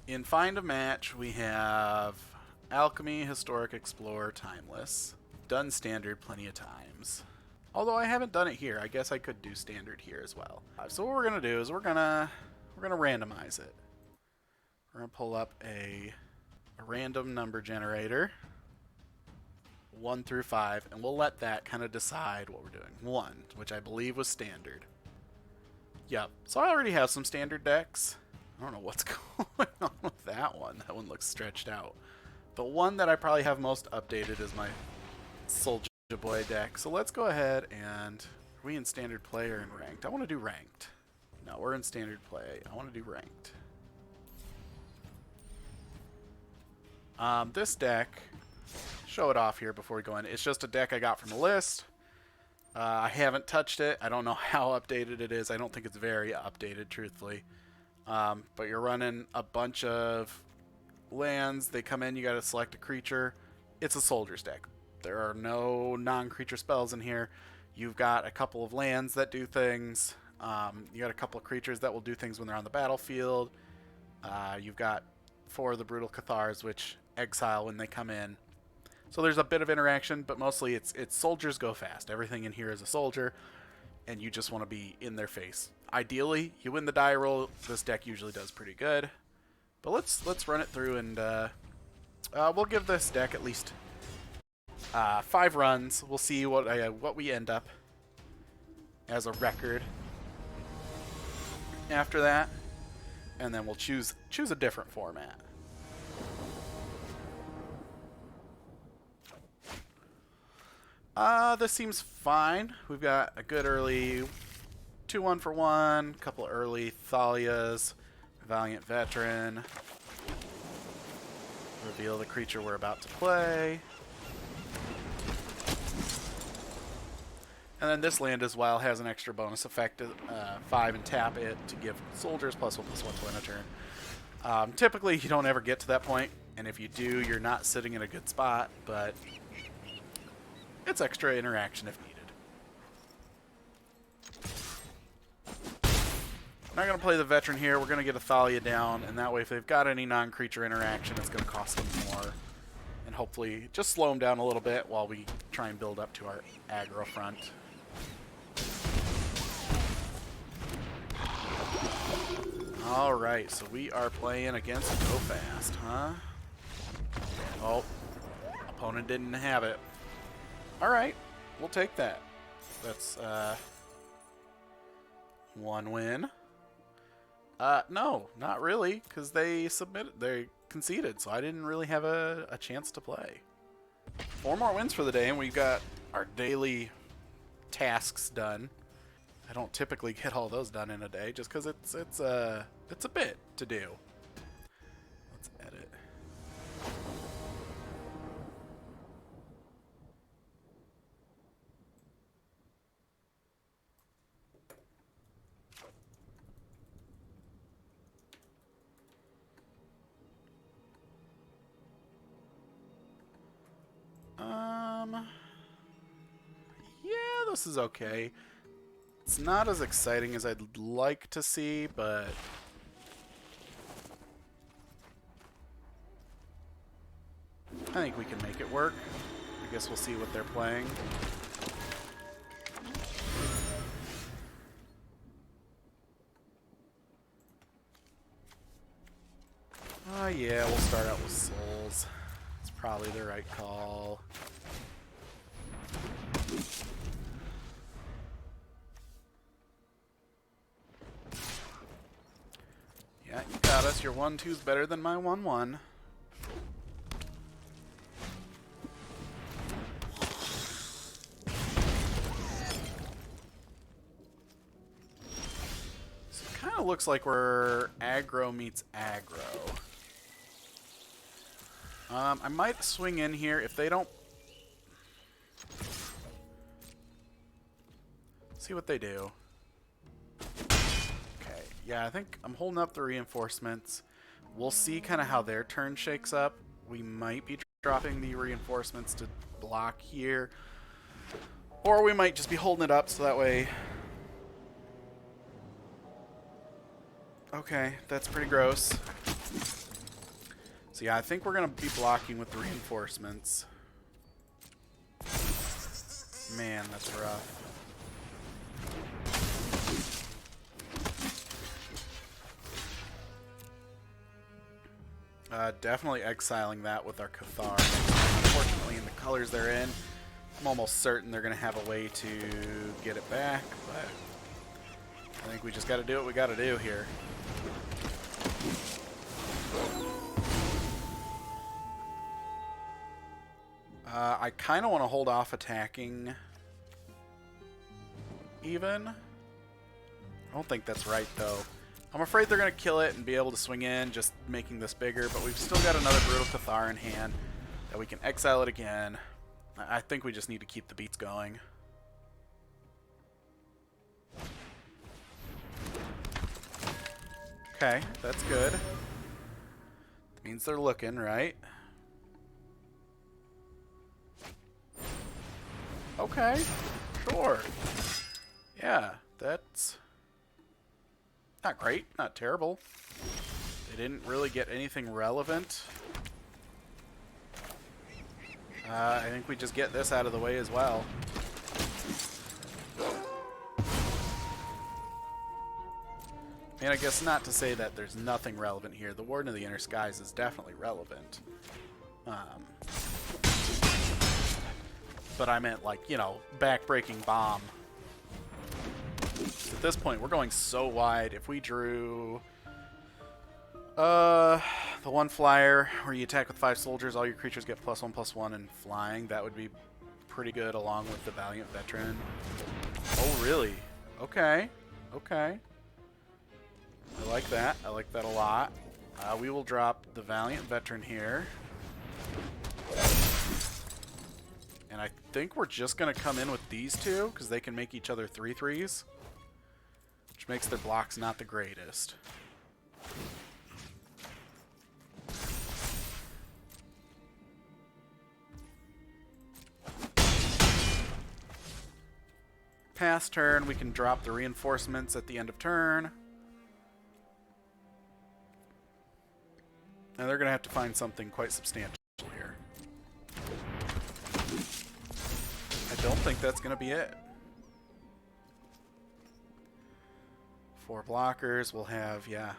In Find a Match, we have Alchemy, Historic, Explorer, Timeless. Done Standard plenty of times. Although I haven't done it here, I guess I could do Standard here as well. So what we're gonna do is we're gonna randomize it. We're gonna pull up a random number generator, 1 through 5, and we'll let that kind of decide what we're doing. 1, which I believe was Standard. Yep. So I already have some Standard decks. I don't know what's going on with that one. That one looks stretched out. The one that I probably have most updated is my Soldier Boy deck. So let's go ahead and... Are we in Standard Play or in Ranked? I want to do Ranked. No, we're in Standard Play. I want to do Ranked. This deck... Show it off here before we go in. It's just a deck I got from the list. I haven't touched it. I don't know how updated it is. I don't think it's very updated, truthfully. But you're running a bunch of lands. They come in, you gotta select a creature. It's a Soldier's deck. There are no non-creature spells in here. You've got a couple of lands that do things. You got a couple of creatures that will do things when they're on the battlefield. You've got 4 of the Brutal Cathars, which exile when they come in. So there's a bit of interaction, but mostly it's soldiers go fast. Everything in here is a soldier, and you just want to be in their face. Ideally, you win the die roll. This deck usually does pretty good. But let's run it through, and we'll give this deck at least 5 runs. We'll see what we end up as a record after that, and then we'll choose a different format. This seems fine. We've got a good early 2-1 for 1, couple early Thalias, Valiant Veteran, reveal the creature we're about to play. And then this land as well has an extra bonus effect, 5 and tap it to give soldiers +1/+1 to win a turn. Typically you don't ever get to that point, and if you do, you're not sitting in a good spot, but it's extra interaction if needed. I'm not going to play the Veteran here. We're going to get a Thalia down, and that way if they've got any non-creature interaction, it's going to cost them more. And hopefully just slow them down a little bit while we try and build up to our aggro front. Alright, so we are playing against Go Fast, huh? Oh, opponent didn't have it. Alright, we'll take that. That's 1 win. No, not really, because they conceded, so I didn't really have a chance to play. 4 more wins for the day, and we've got our daily tasks done. I don't typically get all those done in a day, just because it's a bit to do. Let's edit. Yeah, this is okay. It's not as exciting as I'd like to see, but I think we can make it work. I guess we'll see what they're playing. Yeah, we'll start out with Souls. It's probably the right call. Yeah, you got us. Your 1/2's better than my 1/1. So it kind of looks like we're aggro meets aggro. I might swing in here if they don't... See what they do. Okay, yeah, I think I'm holding up the reinforcements. We'll see kind of how their turn shakes up. We might be dropping the reinforcements to block here. Or we might just be holding it up so that way... Okay, that's pretty gross. So yeah, I think we're going to be blocking with the reinforcements. Man, that's rough. Definitely exiling that with our Cathar. Unfortunately, in the colors they're in, I'm almost certain they're going to have a way to get it back, but I think we just got to do what we got to do here. I kind of want to hold off attacking even. I don't think that's right, though. I'm afraid they're going to kill it and be able to swing in, just making this bigger, but we've still got another Brutal Cathar in hand that we can exile it again. I think we just need to keep the beats going. Okay, that's good. That means they're looking, right? Okay, sure. Yeah, that's not great, not terrible. They didn't really get anything relevant. I think we just get this out of the way as well. And I guess not to say that there's nothing relevant here. The Warden of the Inner Skies is definitely relevant. But I meant, like, you know, backbreaking bomb. At this point, we're going so wide. If we drew the one flyer where you attack with 5 soldiers, all your creatures get +1/+1 and flying, that would be pretty good along with the Valiant Veteran. Oh, really? Okay. Okay. I like that. I like that a lot. We will drop the Valiant Veteran here. And I think we're just going to come in with these two, because they can make each other 3/3s. Which makes their blocks not the greatest. Pass turn, we can drop the reinforcements at the end of turn. And they're going to have to find something quite substantial here. I don't think that's going to be it. 4 blockers. We'll have, yeah,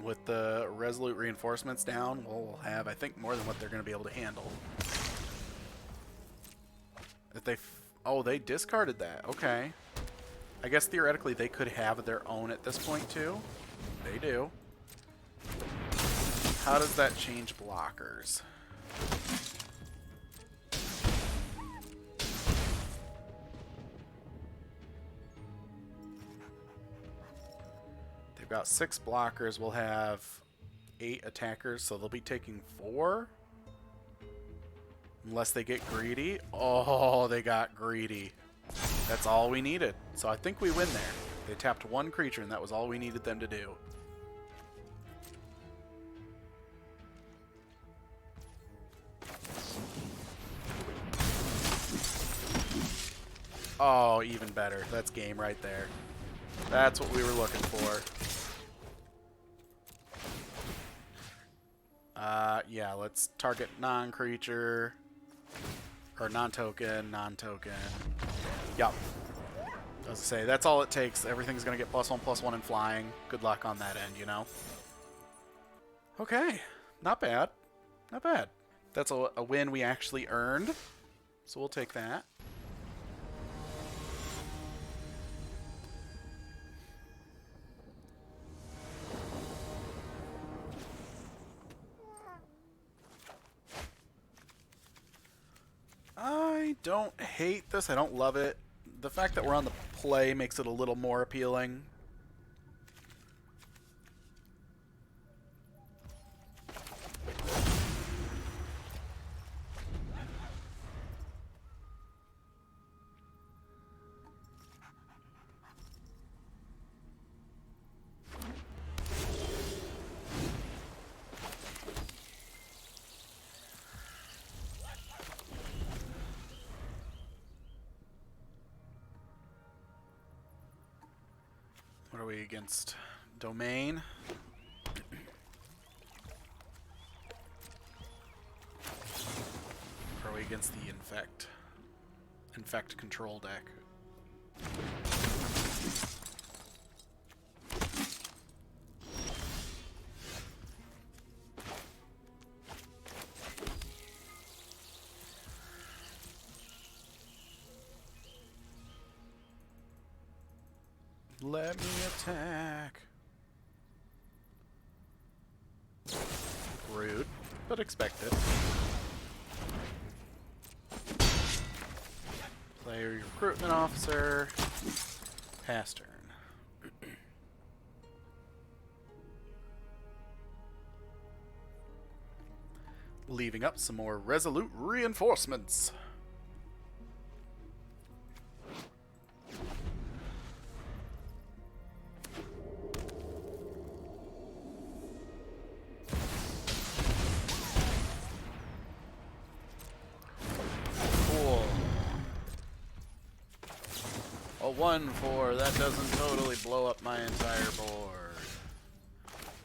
with the Resolute reinforcements down, we'll have, I think, more than what they're going to be able to handle. If they, oh, they discarded that. Okay. I guess theoretically they could have their own at this point too. They do. How does that change blockers? They've got 6 blockers. We'll have 8 attackers, so they'll be taking 4. Unless they get greedy. Oh, they got greedy. That's all we needed. So I think we win there. They tapped 1 creature, and that was all we needed them to do. Oh, even better. That's game right there. That's what we were looking for. Yeah, let's target non-creature. Or non-token, non-token. Yup. I was to say, that's all it takes. Everything's going to get +1/+1 and flying. Good luck on that end, you know? Okay. Not bad. Not bad. That's a win we actually earned. So we'll take that. I don't hate this. I don't love it. The fact that we're on the play makes it a little more appealing. What are we against? Domain. against the infect control deck. Let me attack. Rude, but expected. Player recruitment officer. Pass turn. Leaving up some more resolute reinforcements. A 1-4, that doesn't totally blow up my entire board.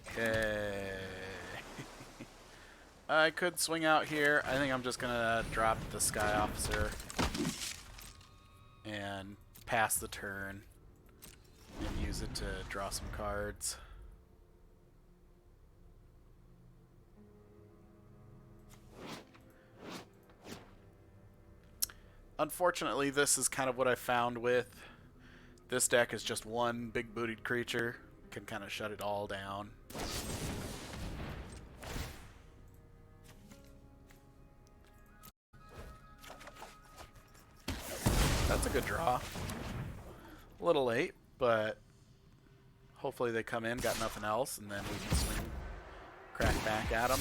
Okay. I could swing out here. I think I'm just gonna drop the Sky Officer and pass the turn and use it to draw some cards. Unfortunately, this is kind of what I found with this deck is just one big-bootied creature. Can kind of shut it all down. That's a good draw. A little late, but hopefully they come in, got nothing else, and then we can swing, crack back at them.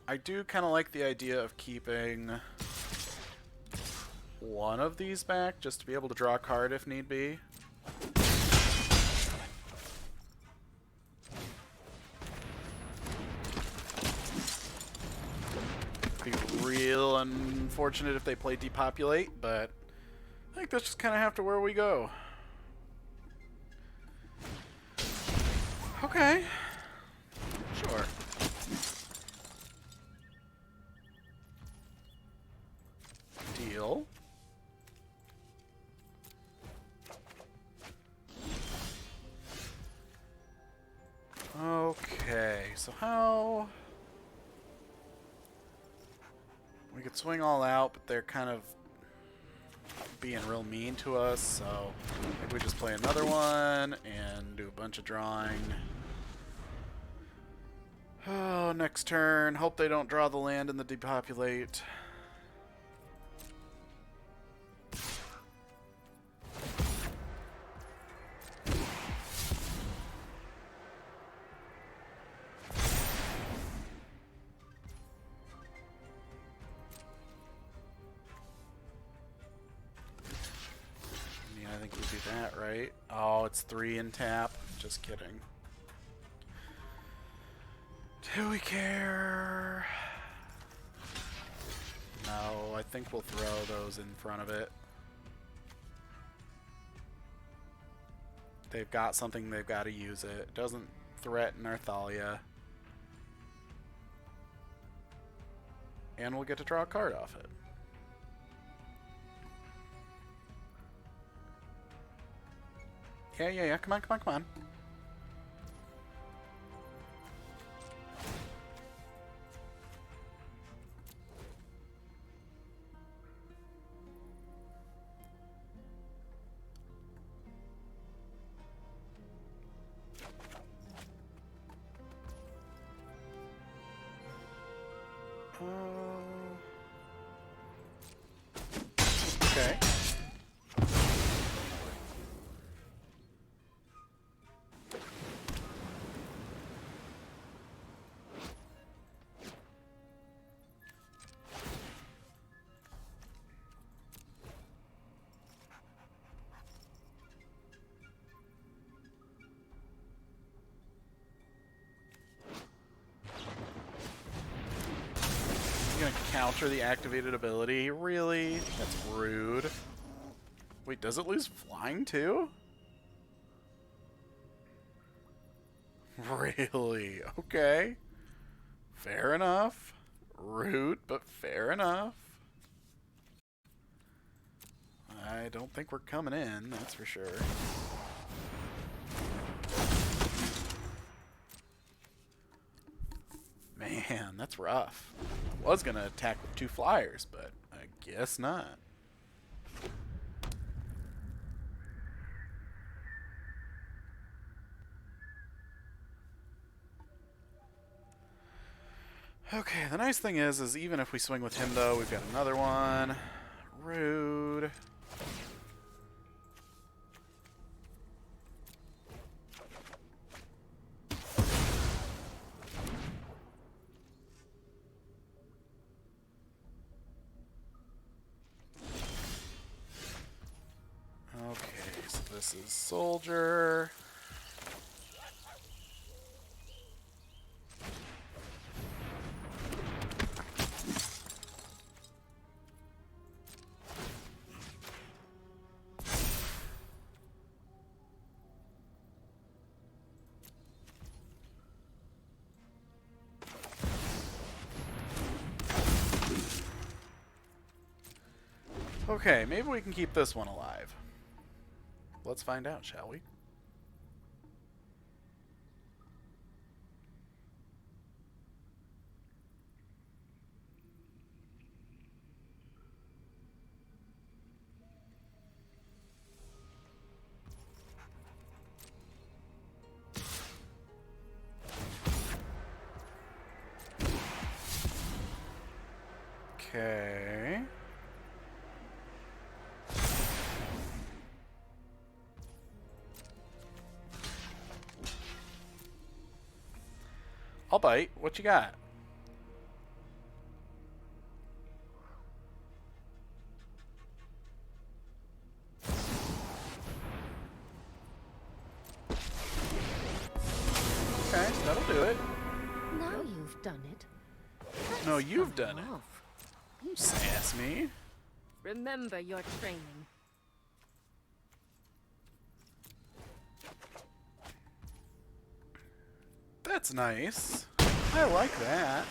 I do kind of like the idea of keeping one of these back, just to be able to draw a card if need be. Be real unfortunate if they play Depopulate, but I think that's just kind of have to where we go. Okay. Sure. Deal. Okay, so how... We could swing all out, but they're kind of being real mean to us, so I think we just play another one and do a bunch of drawing. Oh, next turn. Hope they don't draw the land in the Depopulate. I think we do that, right? Oh, it's 3 in tap. Just kidding. Do we care? No, I think we'll throw those in front of it. They've got something, they've got to use it. It doesn't threaten our Thalia. And we'll get to draw a card off it. Yeah. Come on. Okay. Gonna counter the activated ability. Really? That's rude. Wait, does it lose flying too? Really? Okay. Fair enough. Rude, but fair enough. I don't think we're coming in, that's for sure. Man, that's rough. I was going to attack with 2 flyers, but I guess not. Okay, the nice thing is even if we swing with him, though, we've got another one. Rude. Okay, so this is soldier. Okay, maybe we can keep this one alive. Let's find out, shall we? Okay. I'll bite. What you got? Okay, that'll do it. Now you've done it. No, you've done it. Off. You sass me. Remember your training. That's nice. I like that.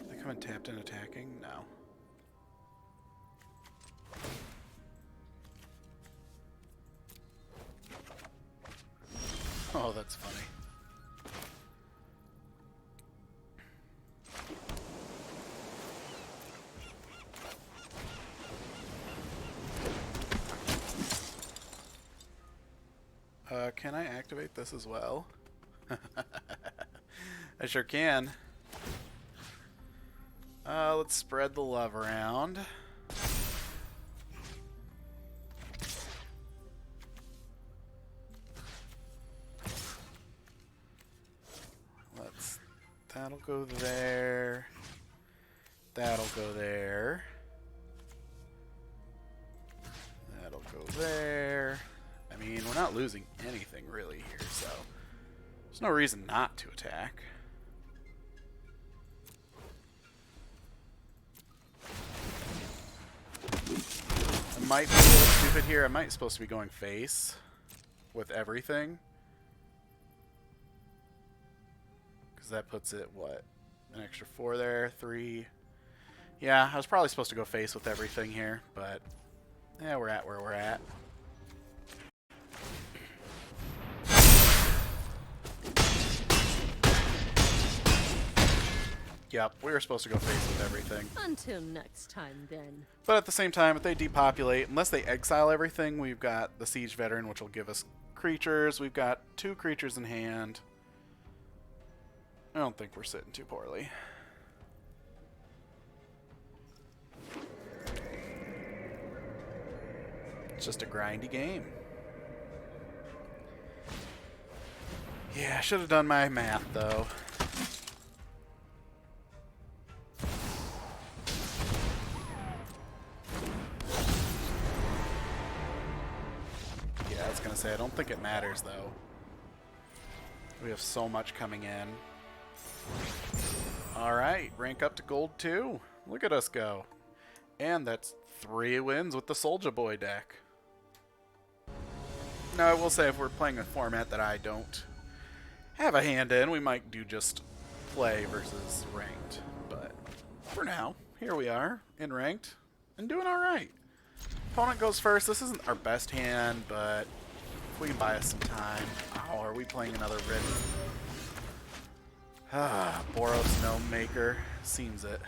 They come in tapped and attacking? No. Oh, that's funny. Can I activate this as well? I sure can. Let's spread the love around. That'll go there. That'll go there. That'll go there. I mean, we're not losing anything really here, so there's no reason not to attack. I might be a little stupid here. I might supposed to be going face with everything. Because that puts it, what? An extra 4 there, 3. Yeah, I was probably supposed to go face with everything here, but yeah, we're at where we're at. Yep, we were supposed to go face with everything. Until next time, then. But at the same time, if they depopulate, unless they exile everything, we've got the Siege Veteran, which will give us creatures. We've got 2 creatures in hand. I don't think we're sitting too poorly. It's just a grindy game. Yeah, I should have done my math, though. Yeah, I was gonna say, I don't think it matters, though. We have so much coming in. Alright, rank up to gold 2. Look at us go. And that's 3 wins with the Soulja Boy deck. Now, I will say if we're playing a format that I don't have a hand in, we might do just play versus ranked. But for now, here we are in ranked and doing alright. Opponent goes first. This isn't our best hand, but if we can buy us some time. Oh, are we playing another red? Ah, Boros Gnome Maker. Seems it.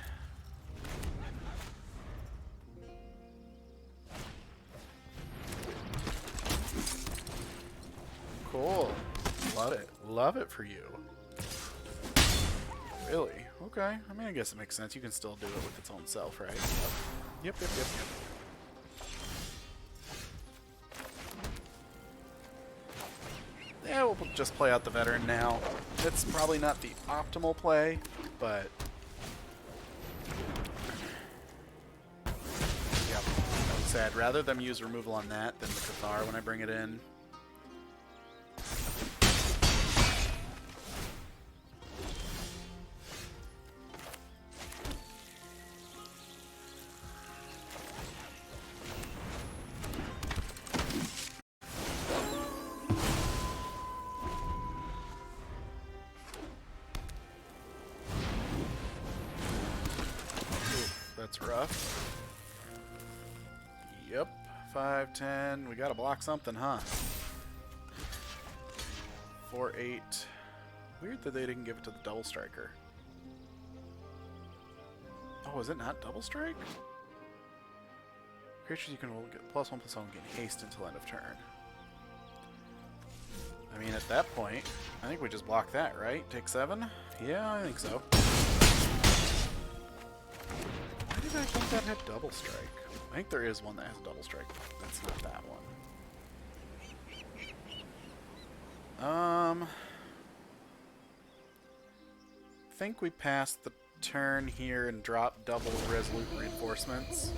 Cool. Love it. Love it for you. Really? Okay. I mean, I guess it makes sense. You can still do it with its own self, right? Yep, yep, yep, yep. Yeah, we'll just play out the veteran now. It's probably not the optimal play, but yeah, I would say I'd rather them use removal on that than the Cathar when I bring it in. That's rough. Yep. 5, 10. We gotta block something, huh? 4, 8. Weird that they didn't give it to the double striker. Oh, is it not double strike? Creatures you can get +1/+1 gain haste until end of turn. I mean, at that point, I think we just block that, right? Take 7? Yeah, I think so. Why did I think that had double strike? I think there is one that has double strike. That's not that one. I think we passed the turn here and drop double resolute reinforcements.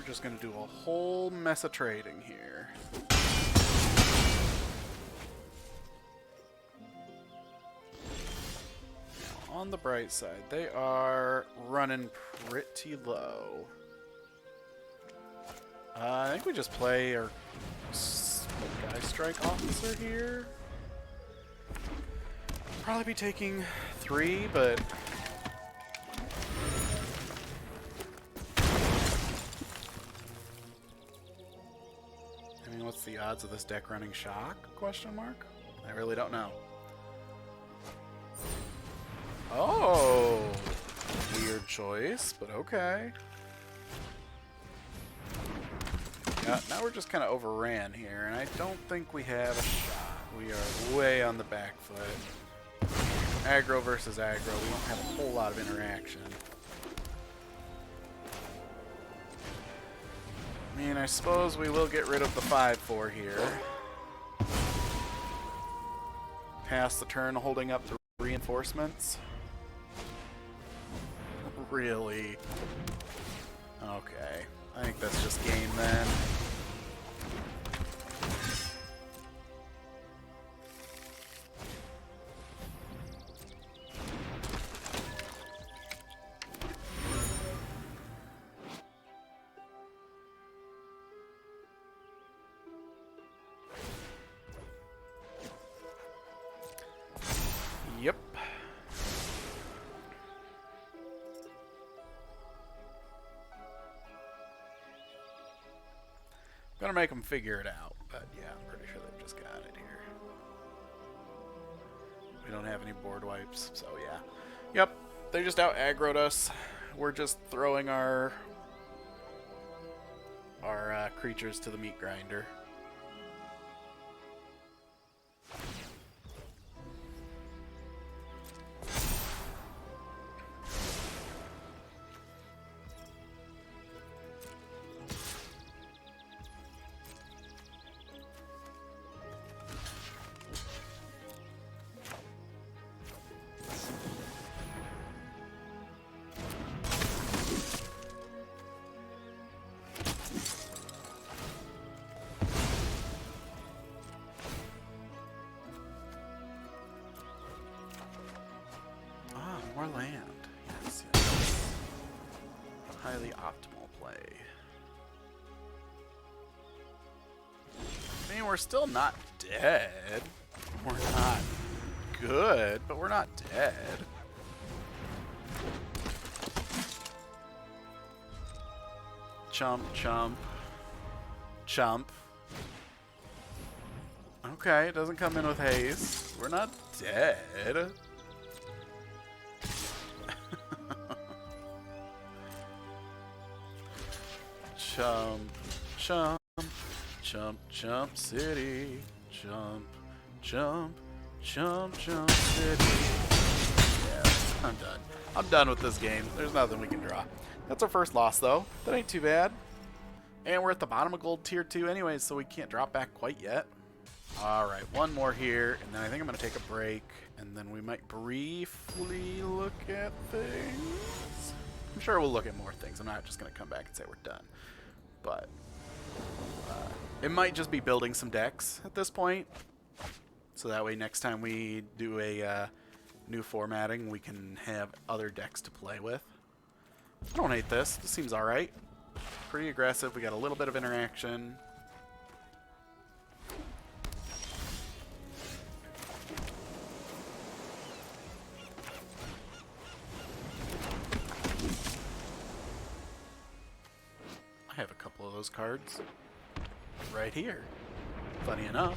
Just gonna do a whole mess of trading here. Now, on the bright side, they are running pretty low. I think we just play our guy strike officer here. Probably be taking 3, but what's the odds of this deck running shock? Question mark? I really don't know. Oh, weird choice, but okay. Yeah, now we're just kind of overran here, and I don't think we have a shot. We are way on the back foot. Aggro versus aggro, we don't have a whole lot of interaction. I mean, I suppose we will get rid of the 5/4 here. Pass the turn holding up the reinforcements. Really? Okay. I think that's just game then. Yep. Gonna make them figure it out, but yeah, I'm pretty sure they've just got it here. We don't have any board wipes, so yeah. Yep, they just out aggroed us. We're just throwing our creatures to the meat grinder. highly optimal play. I mean, we're still not dead. We're not good, but we're not dead. Chump, chump, chump. Okay, it doesn't come in with haste. We're not dead. Chump, chump, chump, chump city. Chump, chump, chump, chump city. Yeah, I'm done. I'm done with this game. There's nothing we can draw. That's our first loss, though. That ain't too bad. And we're at the bottom of gold tier 2 anyways, so we can't drop back quite yet. Alright, one more here, and then I think I'm going to take a break, and then we might briefly look at things. I'm sure we'll look at more things. I'm not just going to come back and say we're done. But it might just be building some decks at this point, so that way next time we do a new formatting, we can have other decks to play with. I don't hate this. This seems alright. Pretty aggressive. We got a little bit of interaction. I have a couple of those cards right here. Funny enough.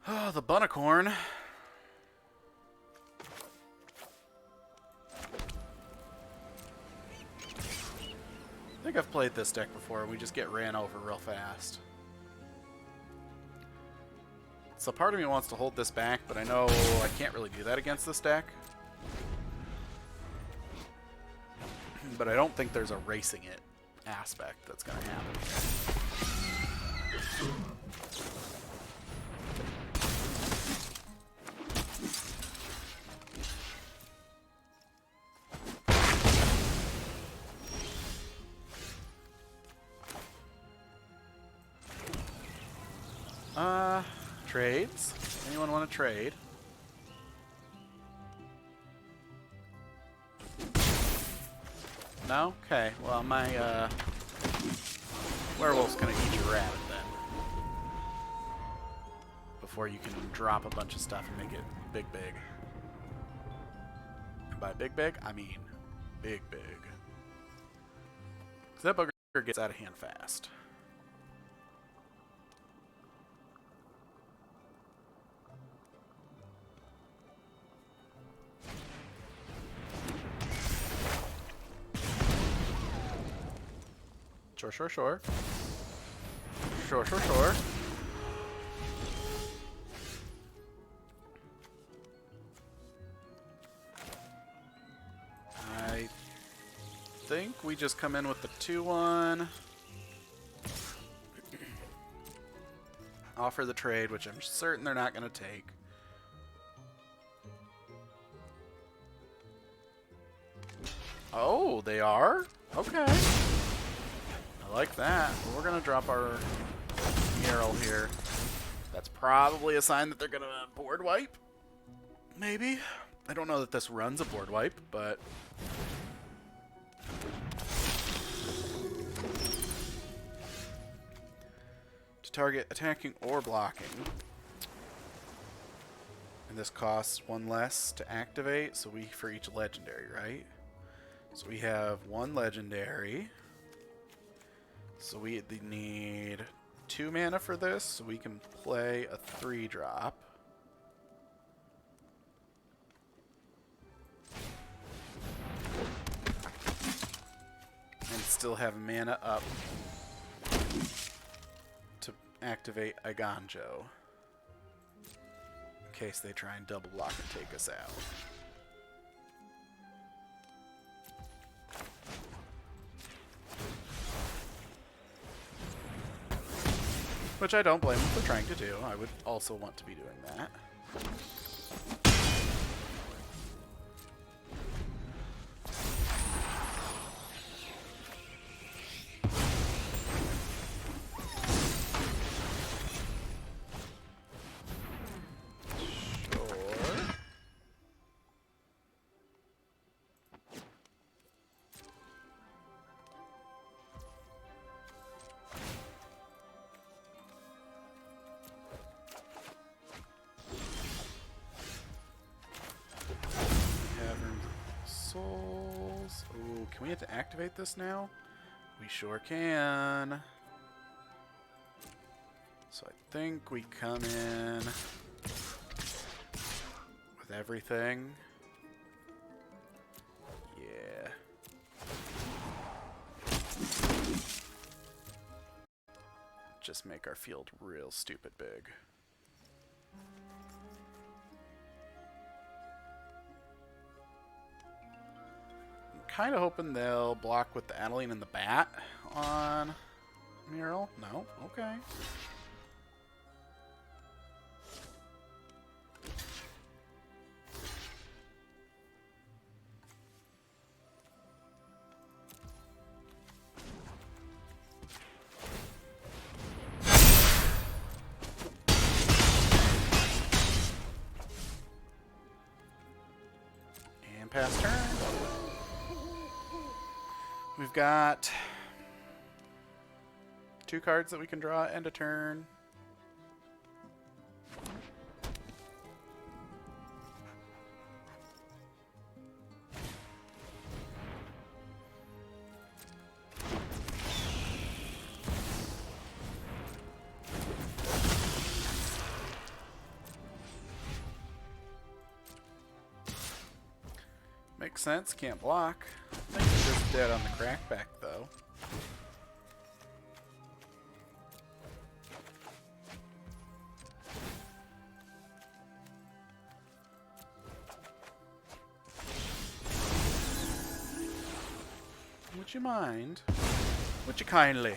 Oh, the Bunnicorn. I think I've played this deck before. We just get ran over real fast. So part of me wants to hold this back, but I know I can't really do that against this deck. But I don't think there's a racing it aspect that's going to happen. Trades? Anyone want to trade? No? Okay. Well, my werewolf's gonna eat your rabbit then. Before you can drop a bunch of stuff and make it big, big. And by big, big, I mean big, big. Because that bugger gets out of hand fast. Sure, sure, sure. Sure, sure, sure. I think we just come in with the 2-1. Offer the trade, which I'm certain they're not going to take. Oh, they are? Okay. I like that. We're going to drop our mural here. That's probably a sign that they're going to board wipe. Maybe. I don't know that this runs a board wipe, but... to target attacking or blocking. And this costs 1 less to activate, so we for each legendary, right? So we have 1 legendary. So we need 2 mana for this, so we can play a 3-drop. And still have mana up to activate Iganjo. In case they try and double block and take us out. Which I don't blame them for trying to do. I would also want to be doing that. Sure. activate this now? We sure can. So I think we come in with everything. Yeah. Just make our field real stupid big. I'm kind of hoping they'll block with the Adeline and the Bat on Mural. No? Okay. And pass turn. We've got 2 cards that we can draw end of turn. Makes sense, can't block. I think it's just dead on the crackback though. Would you mind? Would you kindly?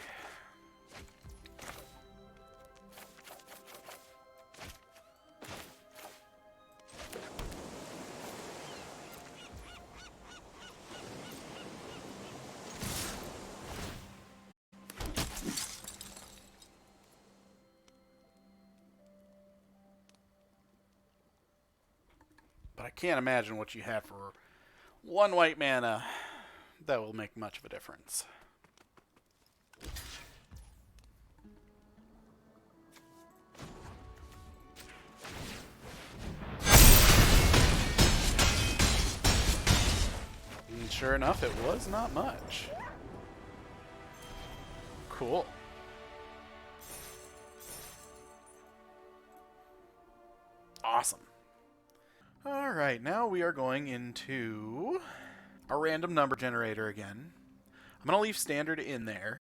But I can't imagine what you have for 1 white mana that will make much of a difference. And sure enough, it was not much. Cool. Awesome. Alright, now we are going into a random number generator again. I'm going to leave standard in there,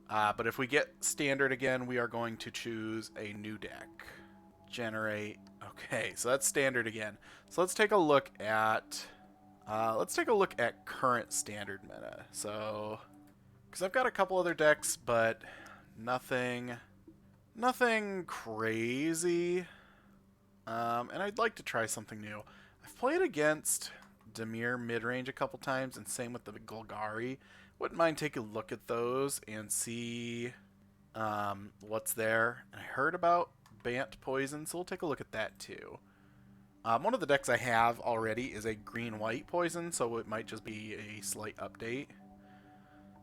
but if we get standard again, we are going to choose a new deck. Generate. Okay, so that's standard again. So let's take a look at current standard meta. So, because I've got a couple other decks, but nothing crazy. And I'd like to try something new. I've played against Dimir midrange a couple times, and same with the Golgari. Wouldn't mind taking a look at those and see what's there. And I heard about Bant Poison, so we'll take a look at that too. One of the decks I have already is a green-white Poison, so it might just be a slight update.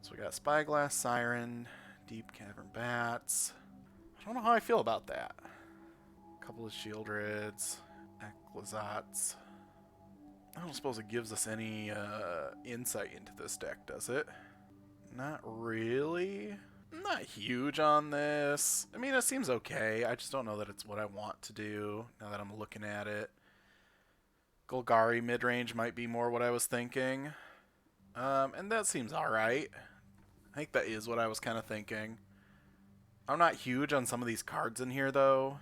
So we got Spyglass, Siren, Deep Cavern Bats. I don't know how I feel about that. A couple of Shieldreds, Ecclesats. I don't suppose it gives us any insight into this deck, does it? Not really. I'm not huge on this. I mean, it seems okay. I just don't know that it's what I want to do now that I'm looking at it. Golgari midrange might be more what I was thinking. And that seems alright. I think that is what I was kind of thinking. I'm not huge on some of these cards in here, though.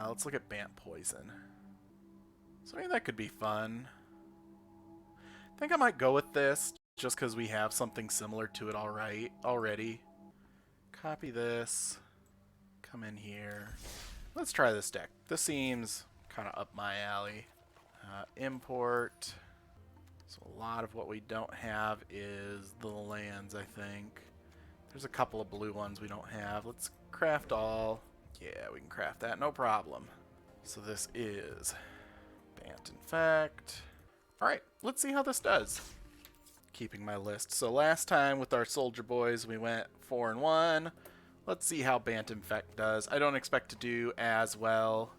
Let's look at Bant Poison. So I mean, that could be fun. I think I might go with this, just because we have something similar to it already. Copy this. Come in here. Let's try this deck. This seems kind of up my alley. Import. So a lot of what we don't have is the lands, I think. There's a couple of blue ones we don't have. Let's craft all. Yeah, we can craft that, no problem. So this is Bant Infect. Alright, let's see how this does. Keeping my list. So last time with our Soldier Boys, we went 4-1. Let's see how Bant Infect does. I don't expect to do as well,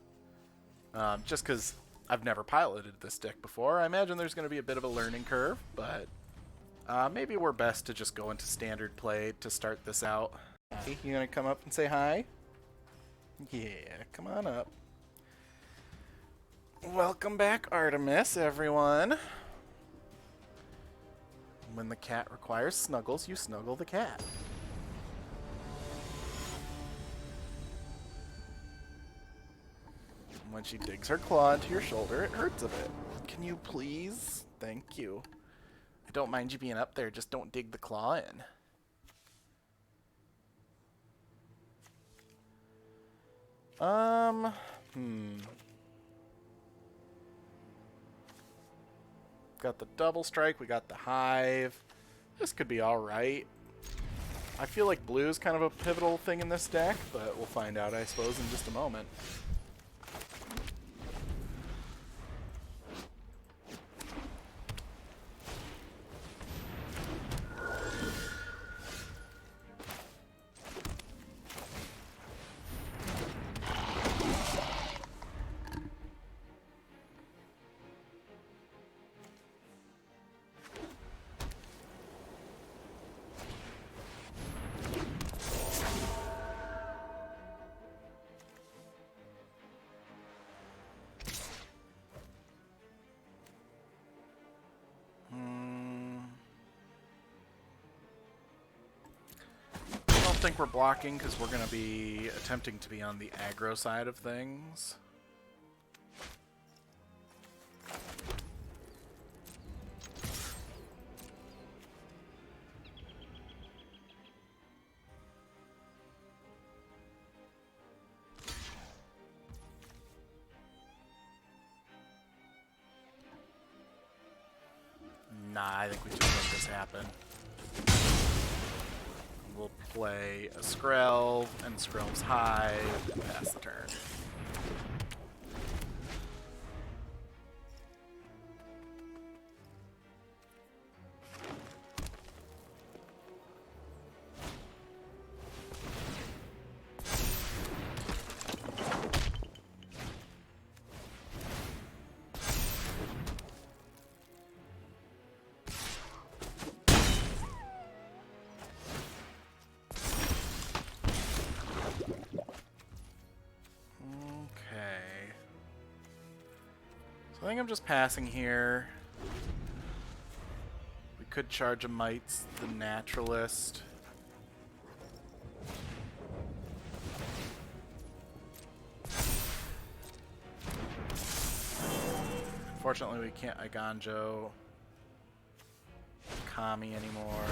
just because I've never piloted this deck before. I imagine there's going to be a bit of a learning curve, but Maybe we're best to just go into standard play to start this out. Hey, you gonna come up and say hi? Yeah, come on up. Welcome back, Artemis, everyone. When the cat requires snuggles, you snuggle the cat. When she digs her claw into your shoulder, it hurts a bit. Can you please? Thank you. I don't mind you being up there, just don't dig the claw in. Got the double strike, we got the hive. This could be alright. I feel like blue is kind of a pivotal thing in this deck, but we'll find out, I suppose, in just a moment. I think we're blocking because we're going to be attempting to be on the aggro side of things. Nah, I think we just let this happen. We'll play a Skrelv and Skrelv's Hive and pass the turn. I think I'm just passing here. We could charge a Mites, the Naturalist. Unfortunately, we can't Iganjo Kami anymore.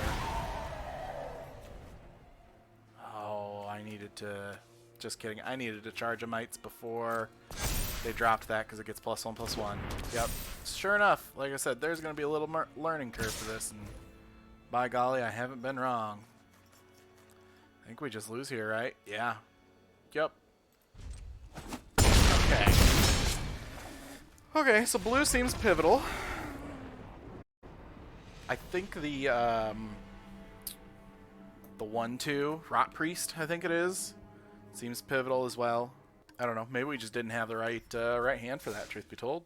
Oh, I needed to... Just kidding. I needed to charge a Mites before they dropped that because it gets +1/+1. Yep. Sure enough, like I said, there's going to be a little learning curve for this, and by golly, I haven't been wrong. I think we just lose here, right? Yeah. Yep. Okay. Okay, so blue seems pivotal. I think the 1/2 Rot Priest, I think it is, seems pivotal as well. I don't know. Maybe we just didn't have the right hand for that, truth be told.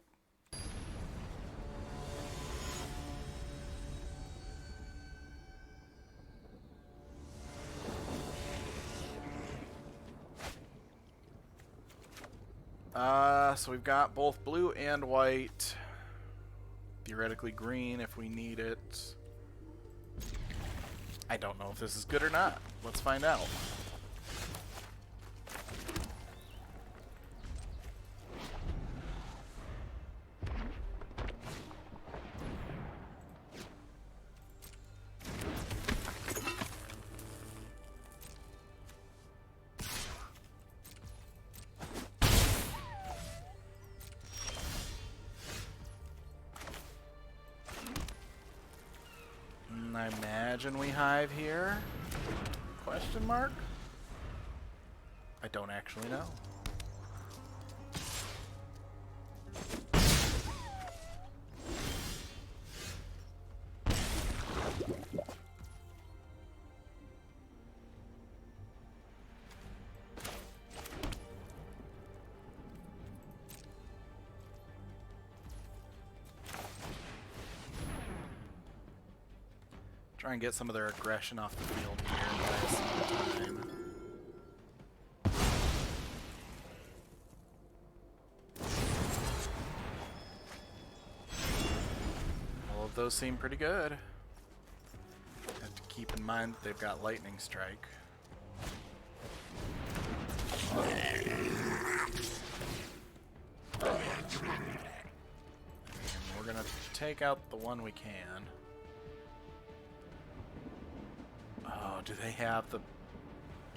So we've got both blue and white. Theoretically green if we need it. I don't know if this is good or not. Let's find out. I imagine we hive here? Question mark? I don't actually know. Try and get some of their aggression off the field here and buy some time. All of those seem pretty good. Have to keep in mind that they've got lightning strike. And we're gonna take out the one we can. Oh, do they have the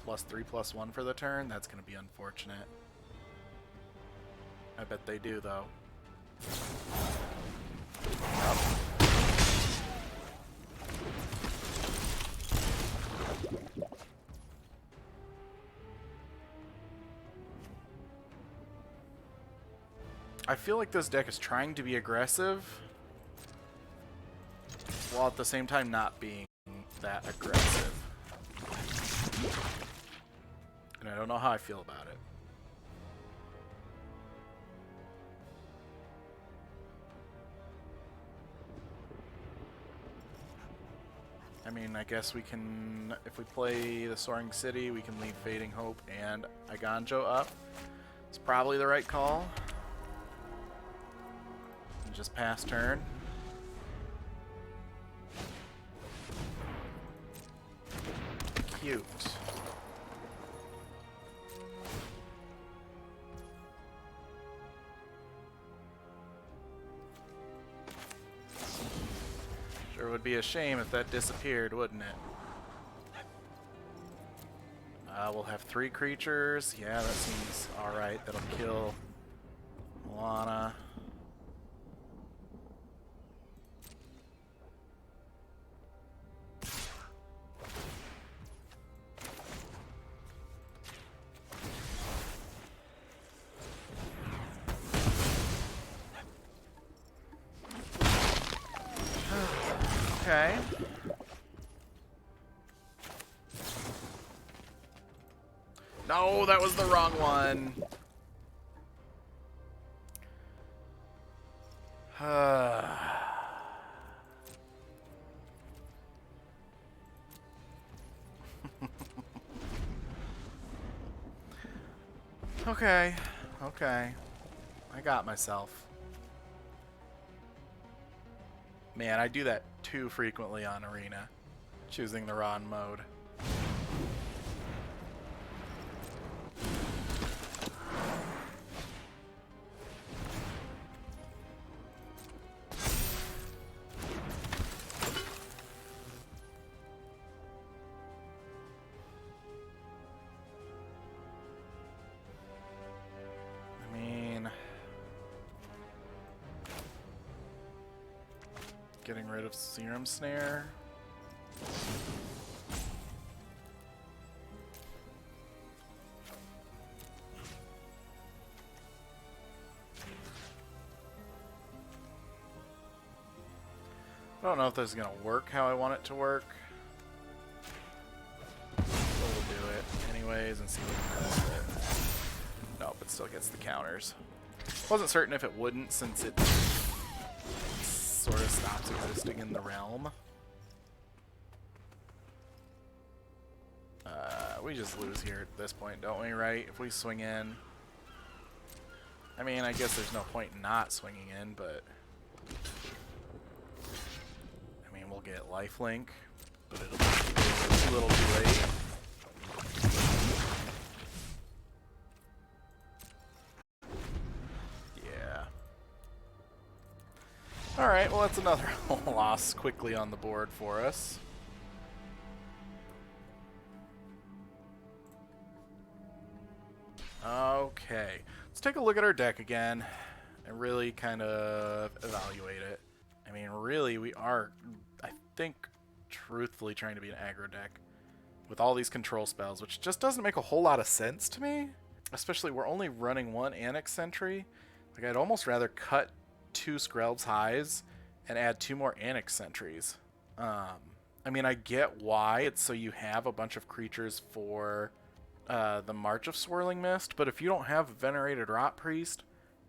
+3/+1 for the turn? That's gonna be unfortunate. I bet they do, though. I feel like this deck is trying to be aggressive, while at the same time not being that aggressive. And I don't know how I feel about it. I mean, I guess we can, if we play the Soaring City, we can leave Fading Hope and Iganjo up. It's probably the right call. And just pass turn. Cute. Sure would be a shame if that disappeared, wouldn't it? We'll have 3 creatures. Yeah, that seems alright. That'll kill Moana. Okay. No, that was the wrong one. Okay. Okay. I got myself. Man, I do that too frequently on Arena, choosing the wrong mode. I mean, getting rid of Serum Snare. I don't know if this is going to work how I want it to work. But we'll do it anyways and see what it does with it. Nope, it still gets the counters. Wasn't certain if it wouldn't since it sort of stops existing in the realm. We just lose here at this point, don't we, right? If we swing in. I mean, I guess there's no point in not swinging in, but... I mean, we'll get lifelink, but it'll be a little too late. Yeah. Alright, well that's another loss quickly on the board for us. Okay, let's take a look at our deck again and really kind of evaluate it. I mean, really, we are, I think, truthfully trying to be an aggro deck with all these control spells, which just doesn't make a whole lot of sense to me. Especially, we're only running 1 Annex Sentry. Like, I'd almost rather cut 2 Skrelv's Highs and add 2 more Annex Sentries. I mean, I get why. It's so you have a bunch of creatures for the March of Swirling Mist, but if you don't have a Venerated Rot Priest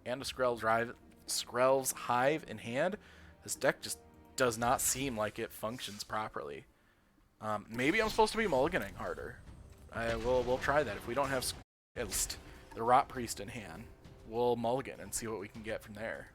and a Skrelv's Hive in hand, this deck just does not seem like it functions properly. Maybe I'm supposed to be mulliganing harder. We'll try that. If we don't have at least the Rot Priest in hand, we'll mulligan and see what we can get from there.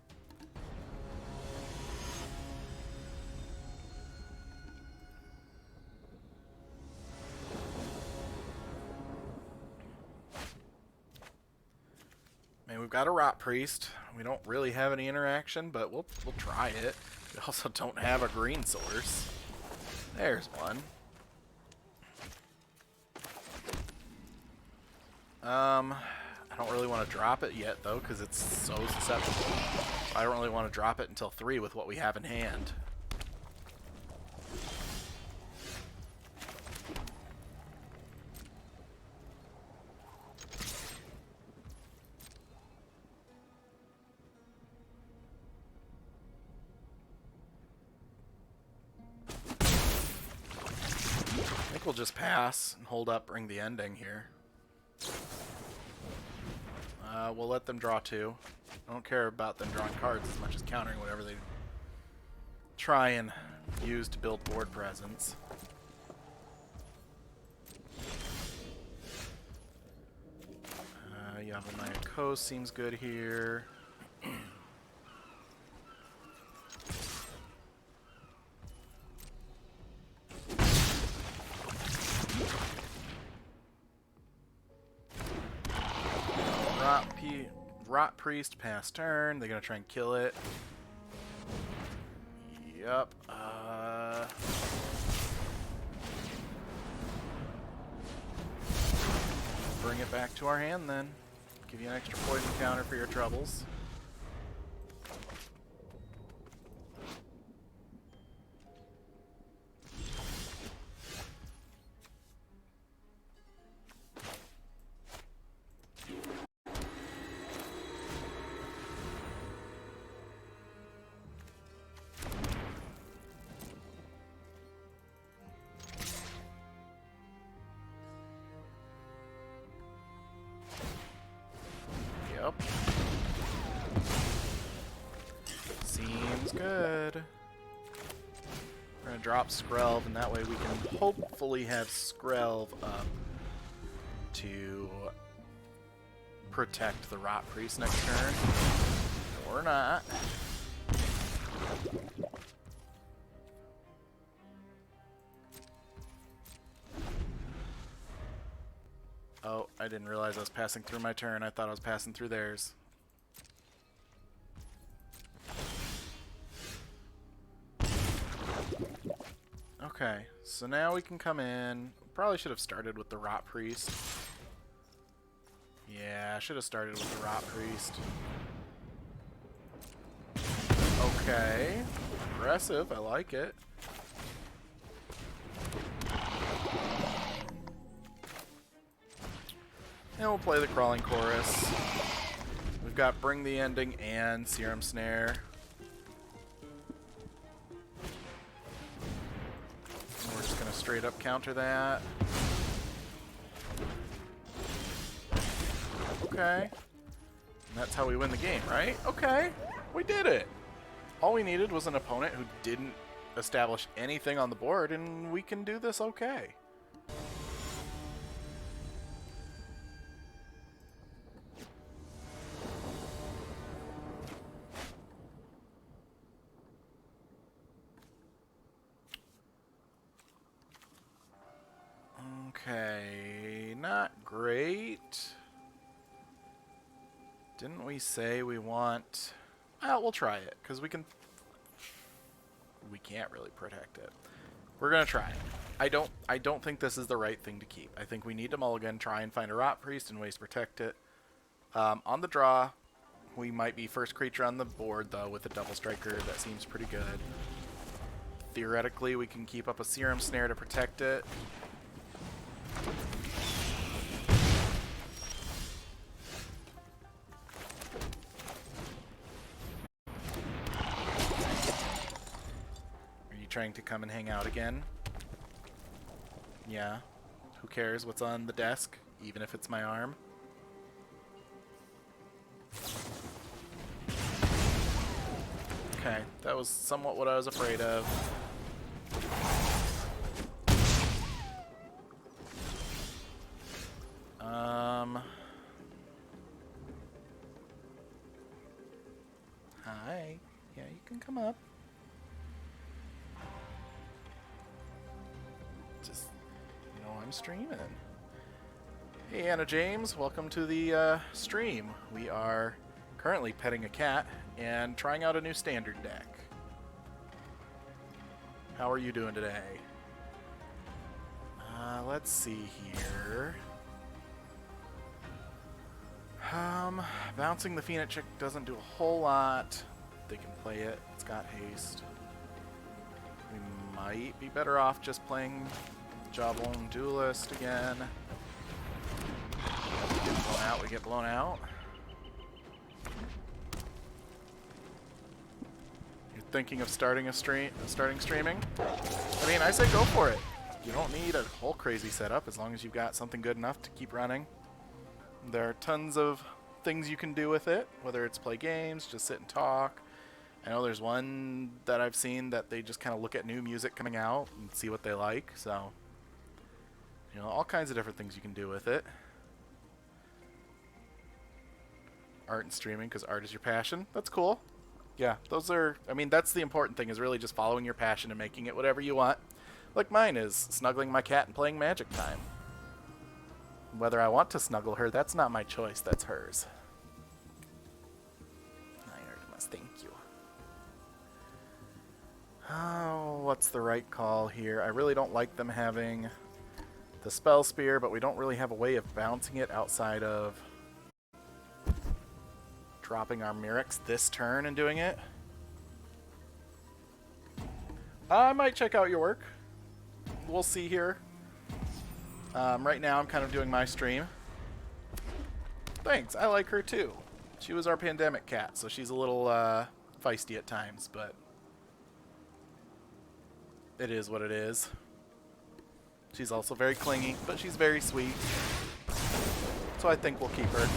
Man, we've got a Rot Priest. We don't really have any interaction, but we'll try it. We also don't have a green source. There's one. I don't really want to drop it yet, though, because it's so susceptible. I don't really want to drop it until 3 with what we have in hand. I think we'll just pass and hold up, bring the ending here. We'll let them draw 2. I don't care about them drawing cards as much as countering whatever they try and use to build board presence. Yavimaya Coast seems good here. Rot Priest pass turn. They're gonna try and kill it. Yup. Bring it back to our hand then. Give you an extra poison counter for your troubles. Yep. Seems good. We're gonna drop Skrelv, and that way we can hopefully have Skrelv up to protect the Rot Priest next turn. Or not. Oh, I didn't realize I was passing through my turn. I thought I was passing through theirs. Okay, so now we can come in. Probably should have started with the Rot Priest. Yeah, I should have started with the Rot Priest. Okay. Aggressive, I like it. And we'll play the Crawling Chorus. We've got Bring the Ending and Serum Snare. And we're just going to straight up counter that. Okay. And that's how we win the game, right? Okay. We did it. All we needed was an opponent who didn't establish anything on the board, and we can do this okay. Okay, not great. Didn't we say we want... Well, we'll try it, because we can... We can't really protect it. We're going to try it. I don't think this is the right thing to keep. I think we need to mulligan, try and find a Rot Priest and ways to protect it. On the draw, we might be first creature on the board, though, with a Double Striker. That seems pretty good. Theoretically, we can keep up a Serum Snare to protect it. Are you trying to come and hang out again? Yeah. Who cares what's on the desk, even if it's my arm? Okay, that was somewhat what I was afraid of. can come up. Just, I'm streaming. Hey, Anna James, welcome to the stream. We are currently petting a cat and trying out a new standard deck. How are you doing today? Let's see here. Bouncing the Phoenix chick doesn't do a whole lot. They can play it. It's got haste. We might be better off just playing Jawbone Duelist again. We get blown out. We get blown out. You're thinking of starting streaming? I mean, I say go for it. You don't need a whole crazy setup as long as you've got something good enough to keep running. There are tons of things you can do with it, whether it's play games, just sit and talk. I know there's one that I've seen that they just kind of look at new music coming out and see what they like. So, all kinds of different things you can do with it. Art and streaming, because art is your passion. That's cool. Yeah, that's the important thing, is really just following your passion and making it whatever you want. Like mine is snuggling my cat and playing Magic Time. Whether I want to snuggle her, that's not my choice, that's hers. Thank you. Oh, what's the right call here? I really don't like them having the Spell Spear, but we don't really have a way of bouncing it outside of dropping our Mirrex this turn and doing it. I might check out your work. We'll see here. Right now I'm kind of doing my stream. Thanks, I like her too. She was our pandemic cat, so she's a little feisty at times, but it is what it is. She's also very clingy, but she's very sweet. So I think we'll keep her.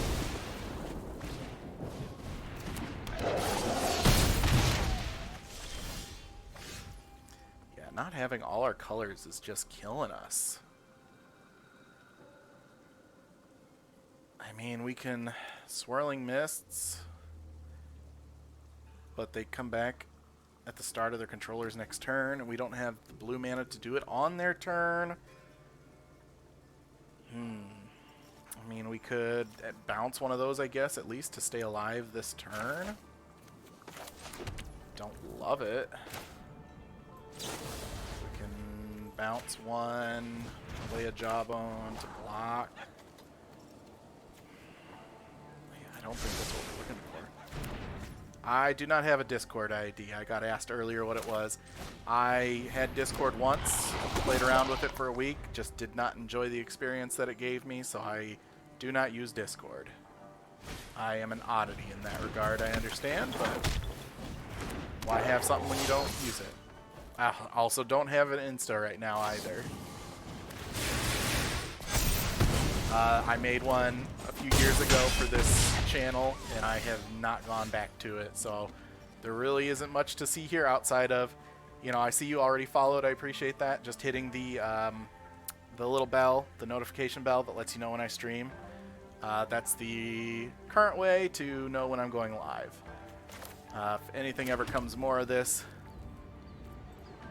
Yeah, not having all our colors is just killing us. I mean, we can Swirling Mists, but they come back at the start of their controller's next turn, and we don't have the blue mana to do it on their turn. I mean, we could bounce one of those, I guess, at least to stay alive this turn. Don't love it. We can bounce one, play a Jawbone to block. I don't think that's what we're looking for. I do not have a Discord ID. I got asked earlier what it was. I had Discord once, played around with it for a week, just did not enjoy the experience that it gave me, so I do not use Discord. I am an oddity in that regard, I understand, but why have something when you don't use it? I also don't have an Insta right now either. I made one a few years ago for this channel, and I have not gone back to it, so there really isn't much to see here outside of, I see you already followed. I appreciate that. Just hitting the little bell, the notification bell that lets you know when I stream. That's the current way to know when I'm going live. If anything ever comes more of this,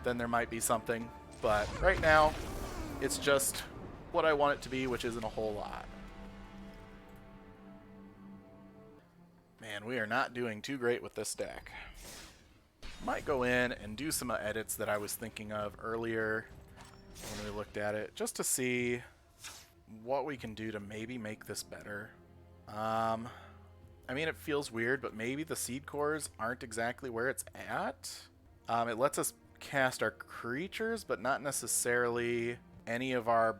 then there might be something, but right now it's just what I want it to be, which isn't a whole lot. Man, we are not doing too great with this deck. Might go in and do some edits that I was thinking of earlier when we looked at it, just to see what we can do to maybe make this better. I mean, it feels weird, but maybe the seed cores aren't exactly where it's at. It lets us cast our creatures, but not necessarily any of our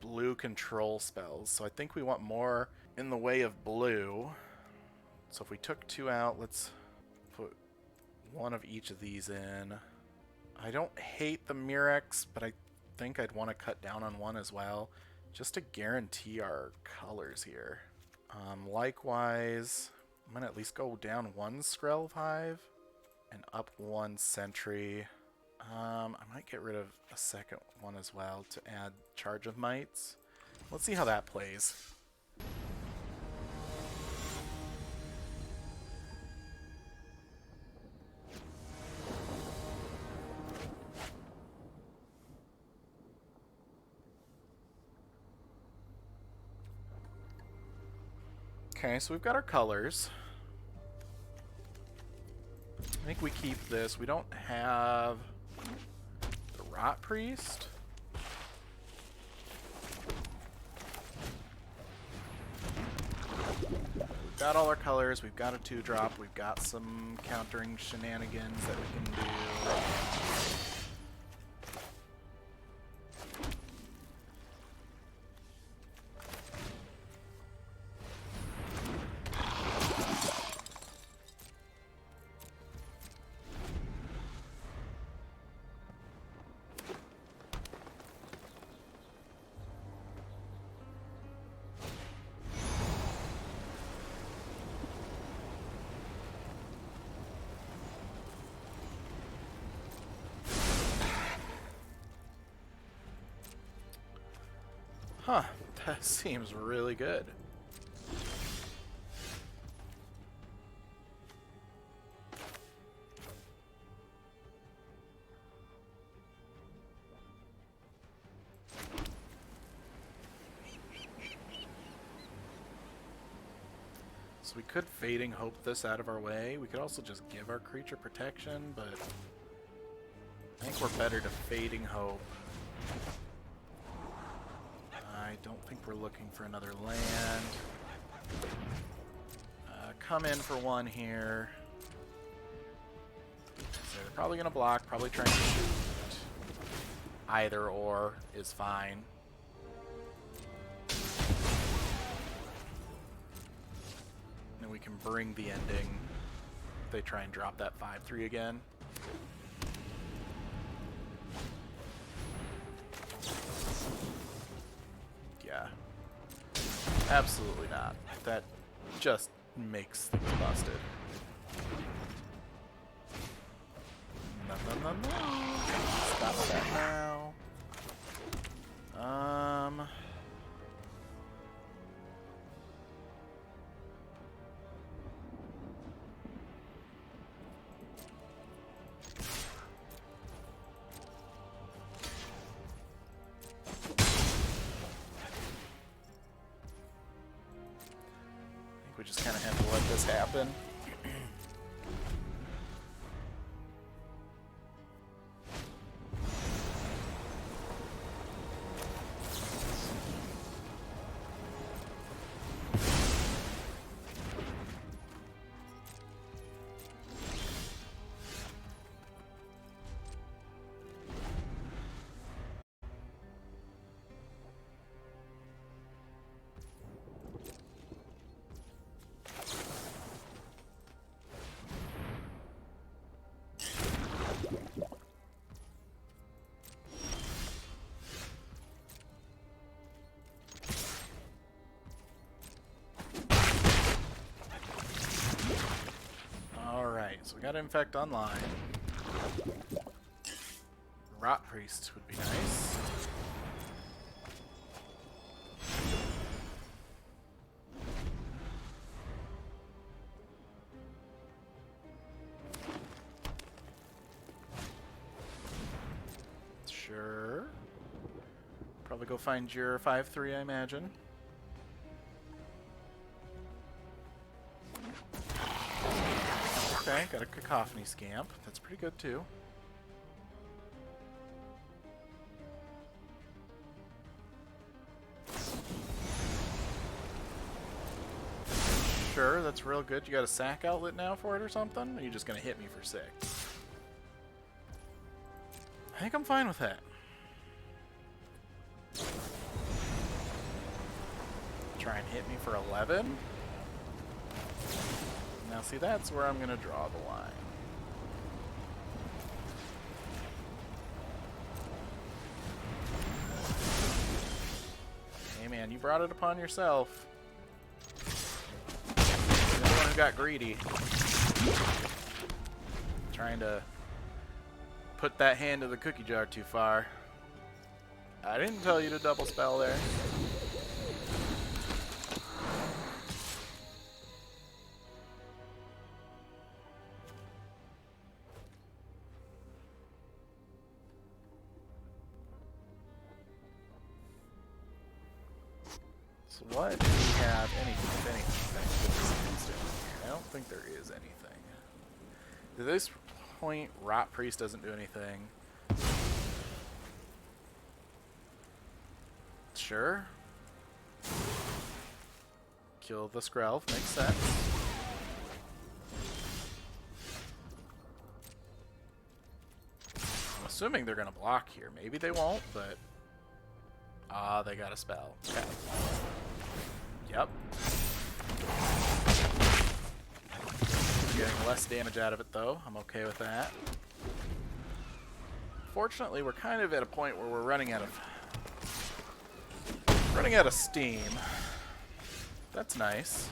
blue control spells. So I think we want more in the way of blue. So if we took 2 out, let's put 1 of each of these in. I don't hate the Mirrex, but I think I'd want to cut down on 1 as well, just to guarantee our colors here. Likewise, I'm going to at least go down 1 Skrelv Hive and up 1 Sentry. I might get rid of a second one as well to add Charge of Mites. Let's see how that plays. Okay, so we've got our colors. I think we keep this. We don't have the Rot Priest. We've got all our colors. We've got a 2-drop. We've got some countering shenanigans that we can do. Huh, that seems really good. So we could Fading Hope this out of our way. We could also just give our creature protection, but I think we're better to Fading Hope. I don't think we're looking for another land. Come in for one here. So they're probably going to block, probably trying to shoot. Either or is fine. And we can bring the ending. They try and drop that 5/3 again. Yeah. Absolutely not. That just makes things busted. No, no, no, no. Stop that now. I think we just kind of have to let this happen. So we got Infect online. Rot Priest would be nice. Sure. Probably go find your 5/3, I imagine. Okay, got a Cacophony Scamp. That's pretty good too. Sure, that's real good. You got a sack outlet now for it or something? Or are you just gonna hit me for 6? I think I'm fine with that. Try and hit me for 11? Now see, that's where I'm gonna draw the line. Hey man, you brought it upon yourself. You're the one who got greedy. Trying to put that hand to the cookie jar too far. I didn't tell you to double spell there. So So what do we have anything that gives us instant here? I don't think there is anything. At this point, Rot Priest doesn't do anything. Sure. Kill the Skrelv, makes sense. I'm assuming they're gonna block here. Maybe they won't, but... Ah, they got a spell. Okay. Yep. Getting less damage out of it, though. I'm okay with that. Fortunately, we're kind of at a point where we're running out of steam. That's nice.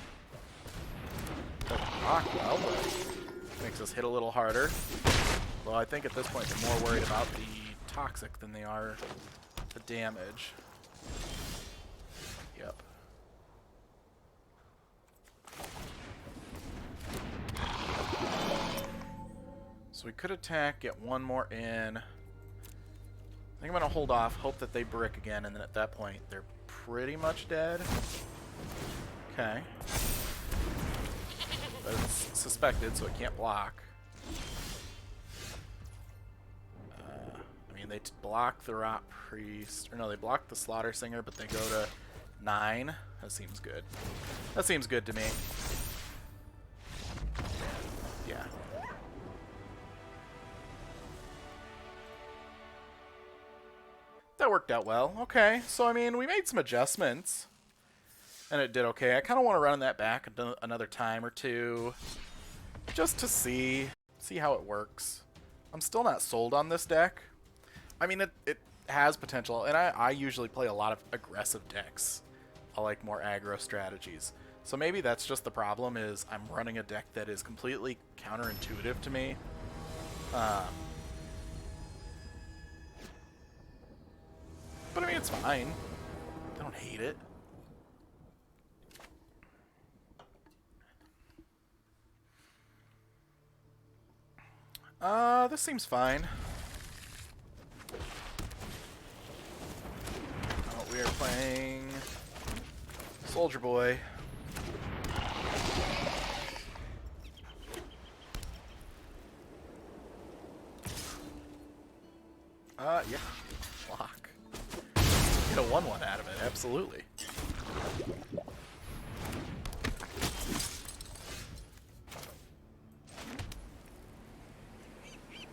Doesn't rock well, but makes us hit a little harder. Well, I think at this point they're more worried about the toxic than they are the damage. Yep. So we could attack, get one more in. I think I'm going to hold off, hope that they brick again, and then at that point they're pretty much dead. Okay. But it's suspected, so it can't block. I mean, they block the Rot Priest. Or no, they block the Slaughter Singer, but they go to 9. That seems good. That seems good to me. Yeah. That worked out well. Okay, so I mean, we made some adjustments. And it did okay. I kind of want to run that back another time or two. Just to see how it works. I'm still not sold on this deck. I mean, it has potential. And I usually play a lot of aggressive decks. I like more aggro strategies. So maybe that's just the problem, is I'm running a deck that is completely counterintuitive to me. But I mean, it's fine. I don't hate it. This seems fine. Oh, we are playing Soldier Boy. Yeah. Block. Get a 1/1 out of it, absolutely.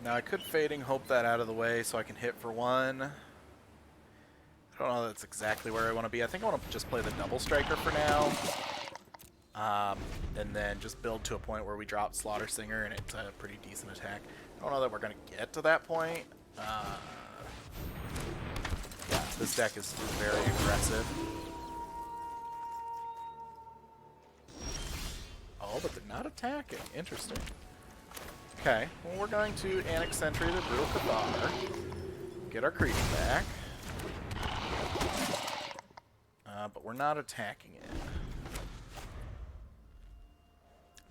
Now I could Fading Hope that out of the way so I can hit for 1. I don't know if that's exactly where I want to be. I think I want to just play the Double Striker for now. And then just build to a point where we drop Slaughter Singer and it's a pretty decent attack. I don't know that we're going to get to that point. Yeah, this deck is very aggressive. Oh, but they're not attacking. Interesting. Okay, well, we're going to Annex Sentry to Brutal Cathar. Get our creature back. But we're not attacking it.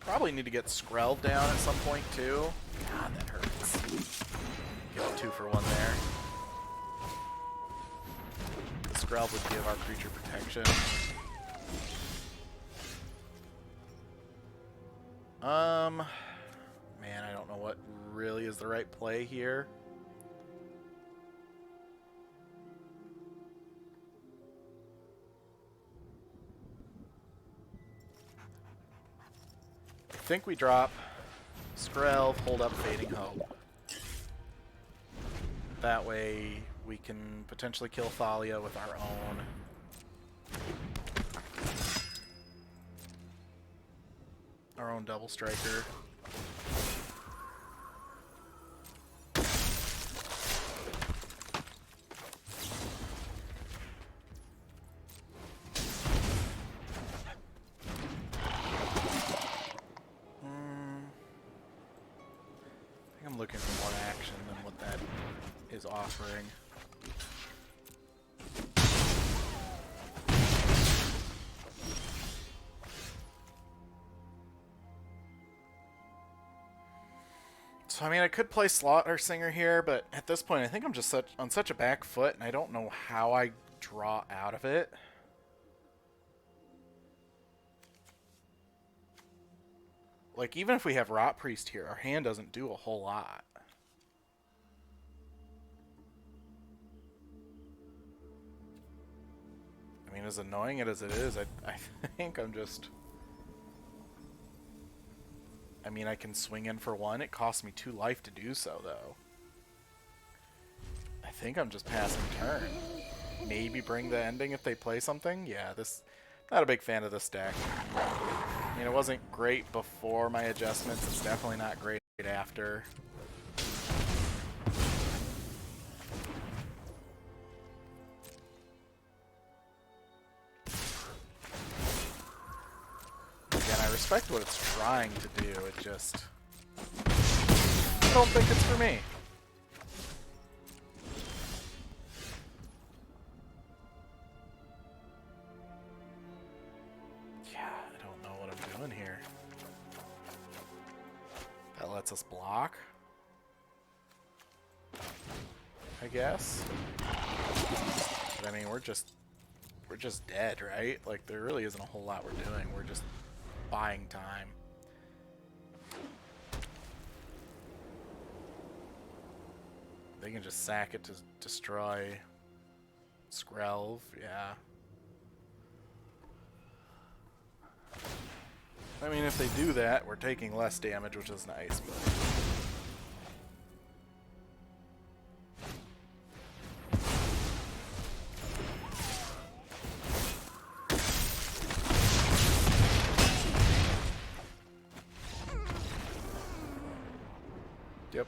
Probably need to get Skrelv down at some point, too. God, that hurts. Get a 2-for-1 there. The Skrelv would give our creature protection. Man, I don't know what really is the right play here. I think we drop Skrelv, hold up Fading Hope. That way we can potentially kill Thalia with our own Double Striker. I'm looking for more action than what that is offering. So I mean, I could play Slaughter Singer here, but at this point I think I'm just on such a back foot and I don't know how I draw out of it. Like, even if we have Rot Priest here, our hand doesn't do a whole lot. I mean, as annoying as it is, I think I'm just... I mean, I can swing in for one. It costs me 2 life to do so, though. I think I'm just passing turn. Maybe bring the ending if they play something? Yeah, this... Not a big fan of this deck. I mean, it wasn't great before my adjustments. It's definitely not great after. Again, I respect what it's trying to do. It just... I don't think it's for me. Yeah, I don't know what I'm doing here. That lets us block, I guess. But I mean, we're just dead, right? Like, there really isn't a whole lot we're doing. We're just buying time. They can just sack it to destroy Skrelv, yeah. I mean, if they do that, we're taking less damage, which is nice, but... Yep.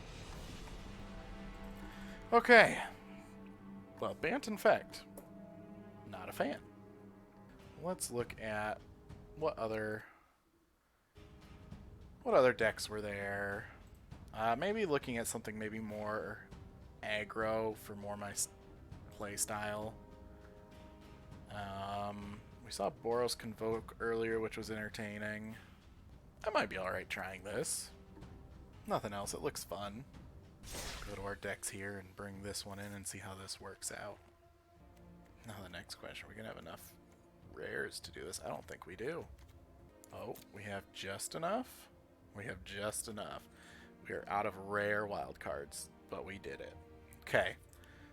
Okay. Well, Bant Infect. Not a fan. Let's look at what other decks were there. Maybe looking at something maybe more aggro for more my play style. We saw Boros Convoke earlier, which was entertaining. I might be alright trying this. Nothing else, it looks fun. Go to our decks here and bring this one in and see how this works out. Now the next question, are we gonna have enough rares to do this? I don't think we do. Oh, we have just enough? We have just enough. We are out of rare wild cards, but we did it. Okay,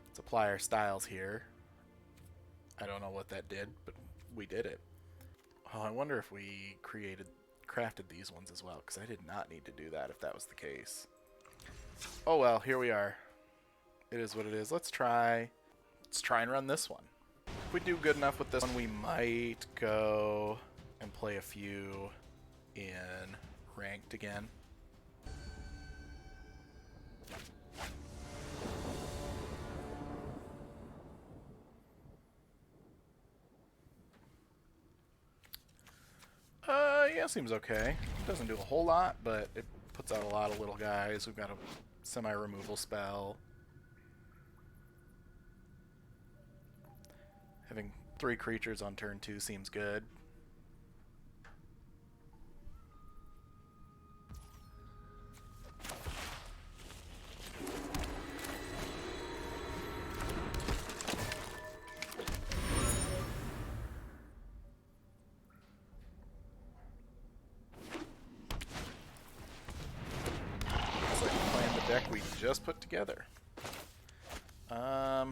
let's apply our styles here. I don't know what that did, but we did it. Oh, I wonder if we crafted these ones as well, because I did not need to do that if that was the case. Oh well, here we are. It is what it is. Let's try and run this one. If we do good enough with this one, we might go and play a few in ranked again. Yeah, seems okay. Doesn't do a whole lot, but it puts out a lot of little guys. We've got a semi-removal spell. Having 3 creatures on turn 2 seems good. We just put together. I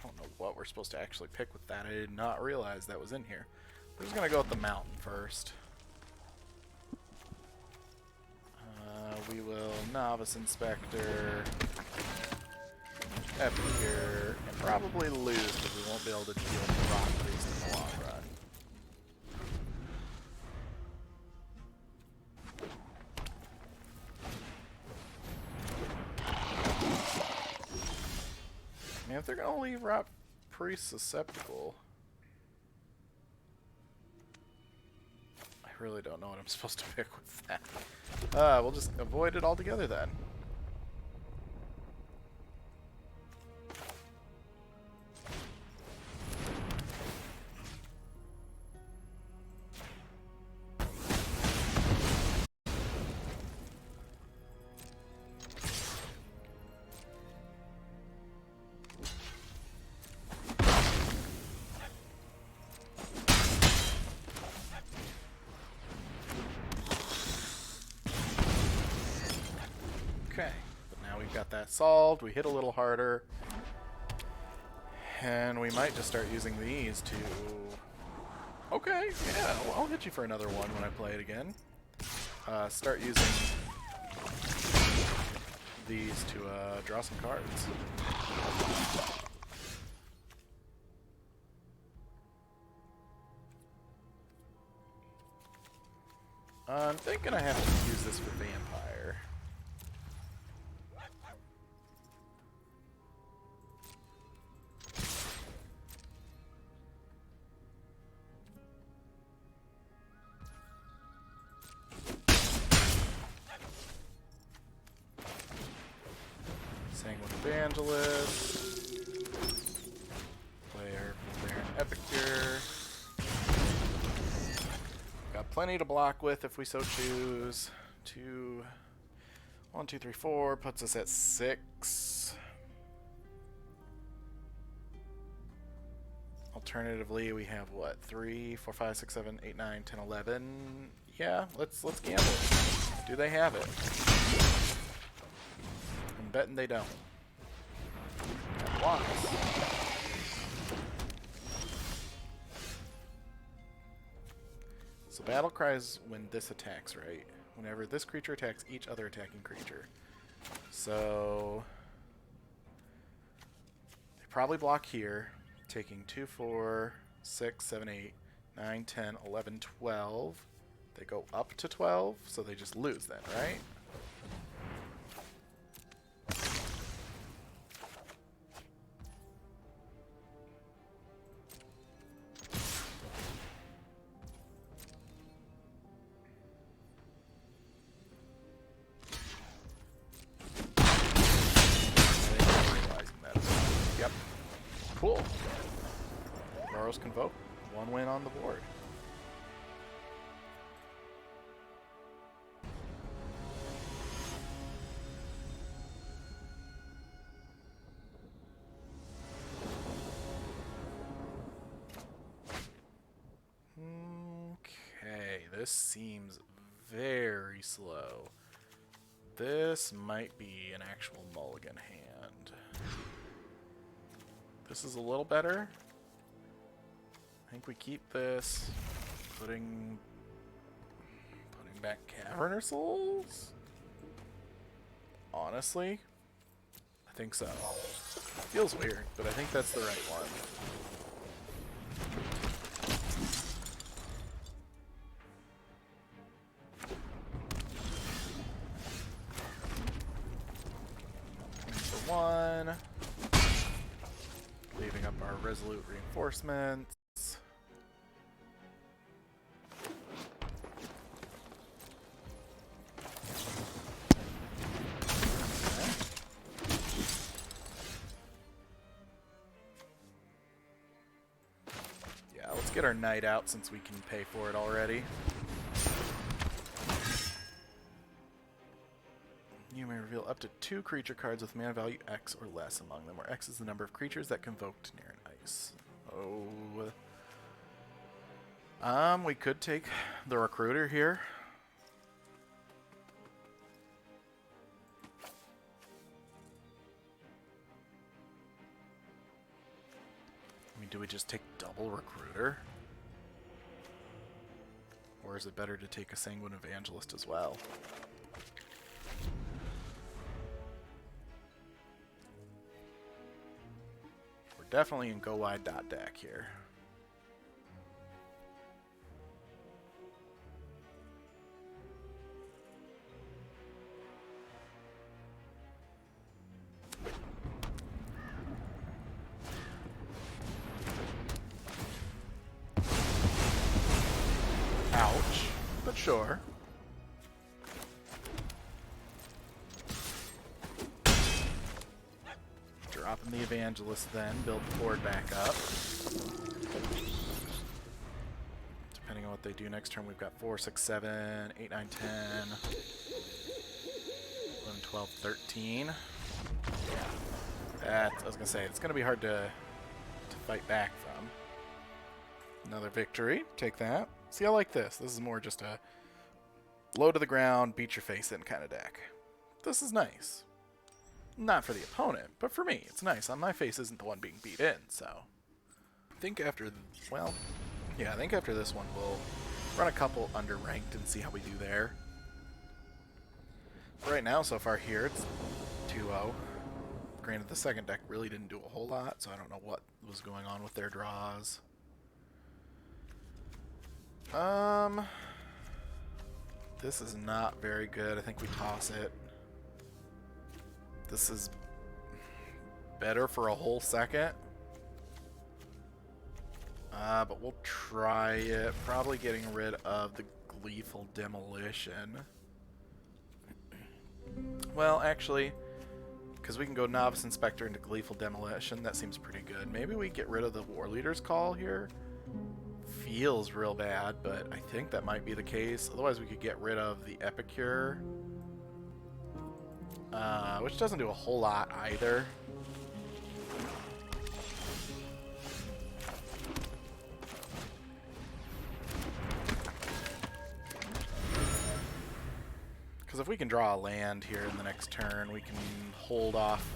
don't know what we're supposed to actually pick with that. I did not realize that was in here. We're just gonna go with the mountain first. We will Novice Inspector, Epicure, and probably lose because we won't be able to deal with the Rock Priest in the long run. And if they're going to leave Rot Priest susceptible, I really don't know what I'm supposed to pick with that. We'll just avoid it altogether then. Got that solved. We hit a little harder. And we might just start using these to... Okay, yeah, well, I'll hit you for another one when I play it again. Start using these to draw some cards. I'm thinking I have to use this for Vampire. Sanguine Evangelist. Player Baron Epicure. Got plenty to block with if we so choose. 1, 2, 3, 4 puts us at 6. Alternatively, we have what? 3, 4, 5, 6, 7, 8, 9, 10, 11. Yeah, let's gamble. Do they have it? I'm betting they don't. Got blocks. So battle cries when this attacks, right? Whenever this creature attacks each other attacking creature. So they probably block here, taking 2, 4, 6, 7, 8, 9, 10, 11, 12. They go up to 12, so they just lose then, right? Yep. Cool. Boros Convoke. 1 win on the board. Okay, this seems very slow. This might be an actual mulligan hand. This is a little better. I think we keep this. Putting back Cavern Souls? Honestly, I think so. Feels weird, but I think that's the right one. For 1. Leaving up our Resolute Reinforcements. Get our knight out since we can pay for it already. You may reveal up to 2 creature cards with mana value X or less among them, where X is the number of creatures that convoked near an ice. Oh. We could take the Recruiter here. Do we just take double Recruiter? Or is it better to take a Sanguine Evangelist as well? We're definitely in go wide dot deck here. Ouch, but sure. Dropping the Evangelist then, build the board back up. Depending on what they do next turn, we've got 4, 6, 7, 8, 9, 10, 11, 12, 13. Yeah. I was going to say, it's going to be hard to fight back from. Another victory. Take that. See, I like this. This is more just a low to the ground, beat your face in kind of deck. This is nice. Not for the opponent, but for me. It's nice. My face isn't the one being beat in, so. I think after, well, yeah, I think after this one we'll run a couple underranked and see how we do there. Right now, so far here, it's 2-0. Granted, the second deck really didn't do a whole lot, so I don't know what was going on with their draws. This is not very good. I think we toss it. This is better for a whole second. But we'll try it. Probably getting rid of the Gleeful Demolition. Well, actually, because we can go Novice Inspector into Gleeful Demolition, that seems pretty good. Maybe we get rid of the War Leader's Call here. Feels real bad, but I think that might be the case. Otherwise, we could get rid of the Epicure, which doesn't do a whole lot either. Because if we can draw a land here in the next turn, we can hold off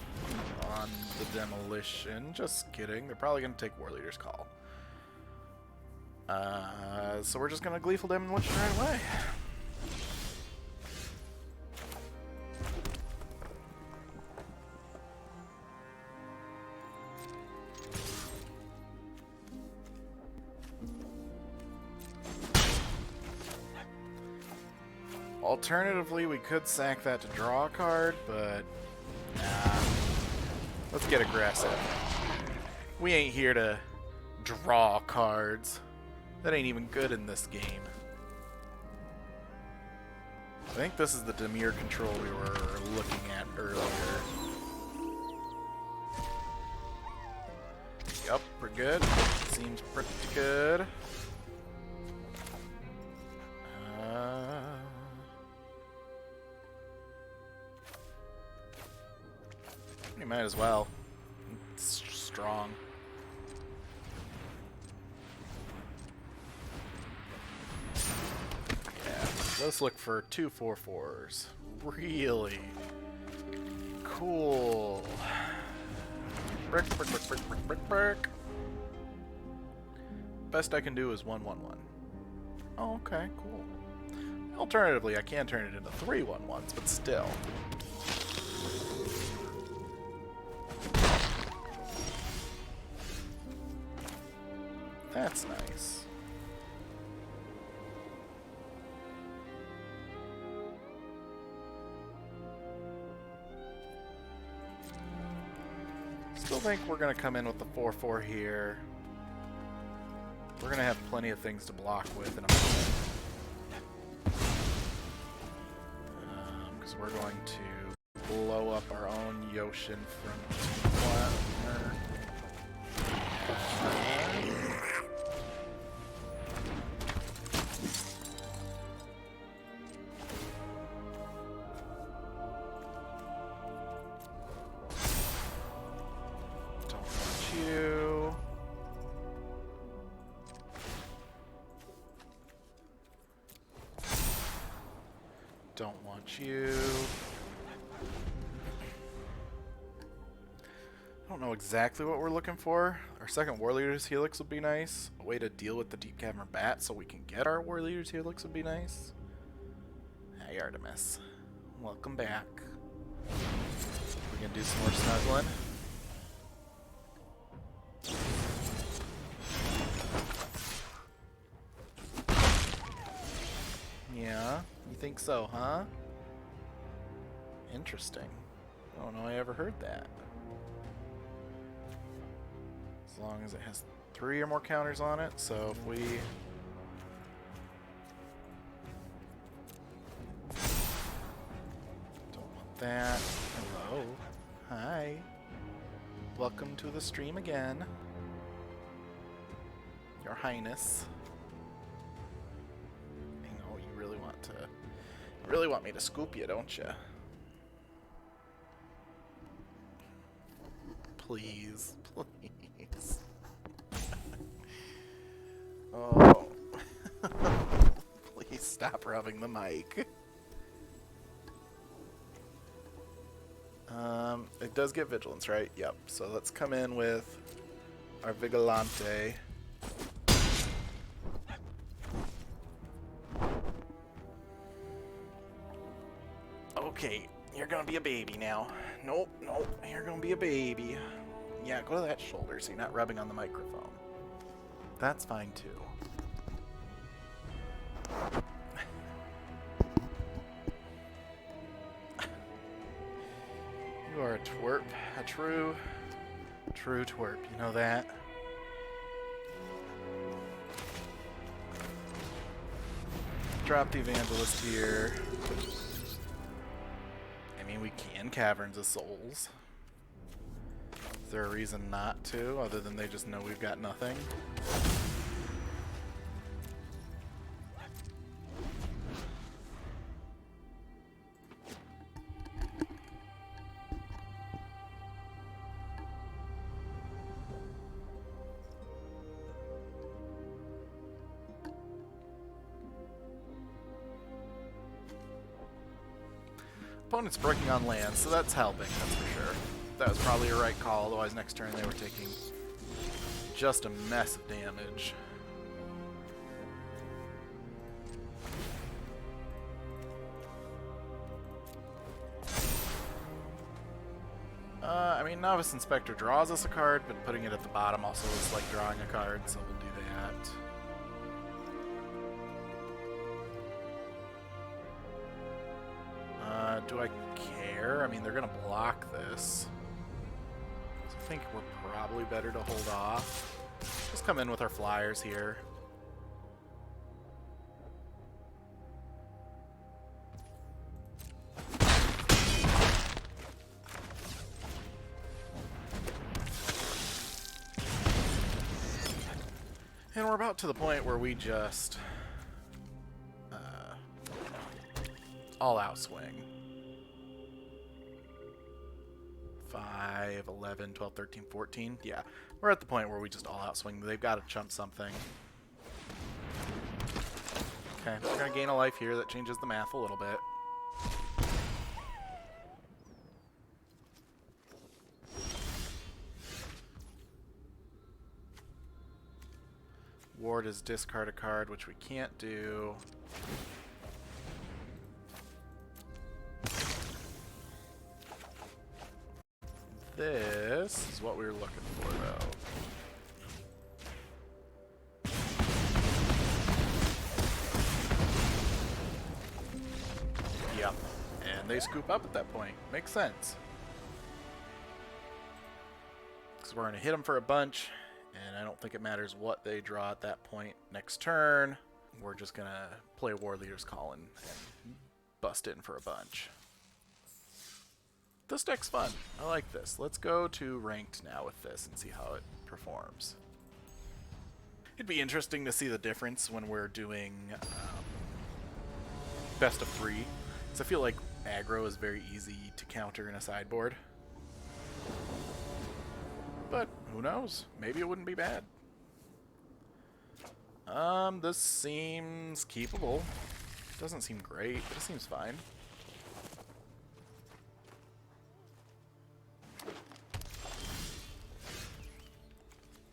on the Demolition. Just kidding. They're probably going to take War Leader's Call. So we're just going to Gleeful Demolition right away. Alternatively, we could sack that to draw a card, but nah. Let's get aggressive. We ain't here to draw cards. That ain't even good in this game. I think this is the Dimir control we were looking at earlier. Yup, we're good. Seems pretty good. We might as well. It's strong. Yeah, let's look for 2 4/4s. Really cool. Brick, brick, brick, brick, brick, brick, brick. Best I can do is 1/1/1. Oh, okay, cool. Alternatively, I can turn it into 3/1/1s, but still. That's nice. Still think we're going to come in with the 4/4 here. We're going to have plenty of things to block with in a moment. Because we're going to blow up our own Yoshin from Flatner. Don't want you. I don't know exactly what we're looking for. Our second War Leader's Helix would be nice. A way to deal with the Deep Cavern Bat so we can get our War Leader's Helix would be nice. Hey Artemis. Welcome back. We're gonna do some more snuggling. Yeah, you think so, huh? Interesting. I don't know I ever heard that. As long as it has 3 or more counters on it, so if we... Don't want that. Hello. Hi. Welcome to the stream again. Your Highness. You really want me to scoop you, don't you? Please, please. Oh. Please stop rubbing the mic. It does get vigilance, right? Yep. So let's come in with our Vigilante. Okay, you're gonna be a baby now. Nope, nope, you're gonna be a baby. Yeah, go to that shoulder so you're not rubbing on the microphone. That's fine too. You are a twerp. A true twerp. You know that? Drop the Evangelist here. I mean, we can Caverns of Souls. Is there a reason not to, other than they just know we've got nothing? Opponent's breaking on land, so that's helping, that's for sure. That was probably a right call, otherwise next turn they were taking just a mess of damage. I mean, Novice Inspector draws us a card, but putting it at the bottom also is like drawing a card, so we'll do that. Do I care? I mean, they're going to block this. So I think we're probably better to hold off. Just come in with our flyers here. And we're about to the point where we just all out swing. 5, 11, 12, 13, 14. Yeah, we're at the point where we just all out swing. They've got to chump something. Okay, we're going to gain a life here. That changes the math a little bit. Ward is discard a card, which we can't do. This is what we were looking for, though. Yep. And they scoop up at that point. Makes sense. Because we're going to hit them for a bunch, and I don't think it matters what they draw at that point next turn. We're just going to play War Leader's Call and bust in for a bunch. This deck's fun. I like this. Let's go to ranked now with this and see how it performs. It'd be interesting to see the difference when we're doing best of 3. Because I feel like aggro is very easy to counter in a sideboard. But who knows? Maybe it wouldn't be bad. This seems keepable. Doesn't seem great, but it seems fine.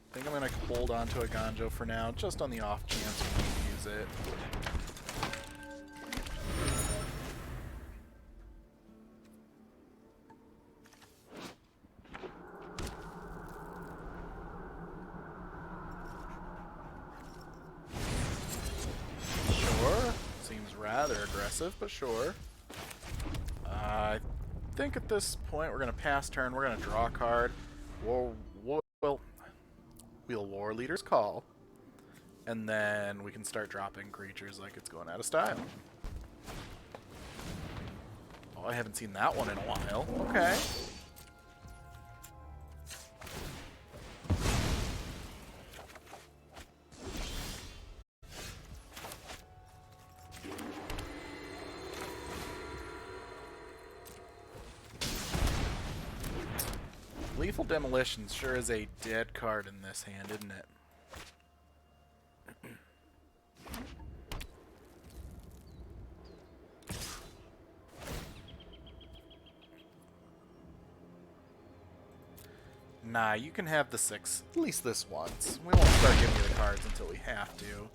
I think I'm going to hold on to a Ganjo for now, just on the off chance we need to use it. Sure. Seems rather aggressive, but sure. I think at this point we're going to pass turn, we're going to draw a card. We'll War Leader's Call, and then we can start dropping creatures like it's going out of style. Oh, I haven't seen that one in a while. Okay. Lethal Demolition sure is a dead card in this hand, isn't it? Nah, you can have the 6 at least this once. We won't start giving you the cards until we have to.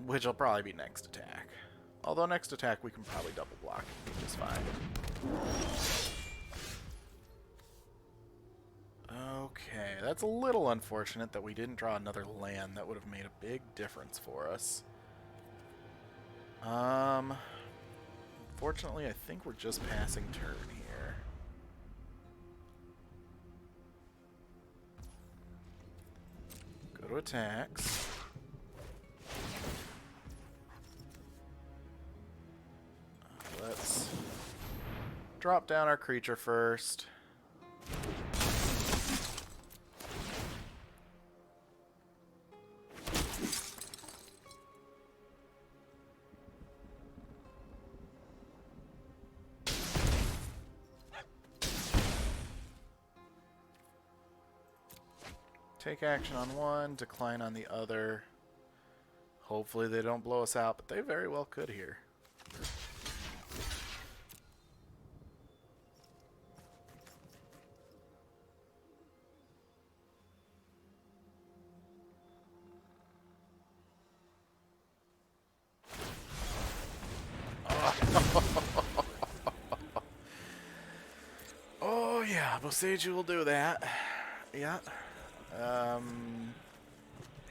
Which will probably be next attack. Although next attack we can probably double block, which is fine. Okay, that's a little unfortunate that we didn't draw another land. That would have made a big difference for us. Fortunately, I think we're just passing turn here. Go to attacks. Let's drop down our creature first. Take action on one, decline on the other. Hopefully they don't blow us out, but they very well could here. Oh yeah, Boseiju will do that. Yeah.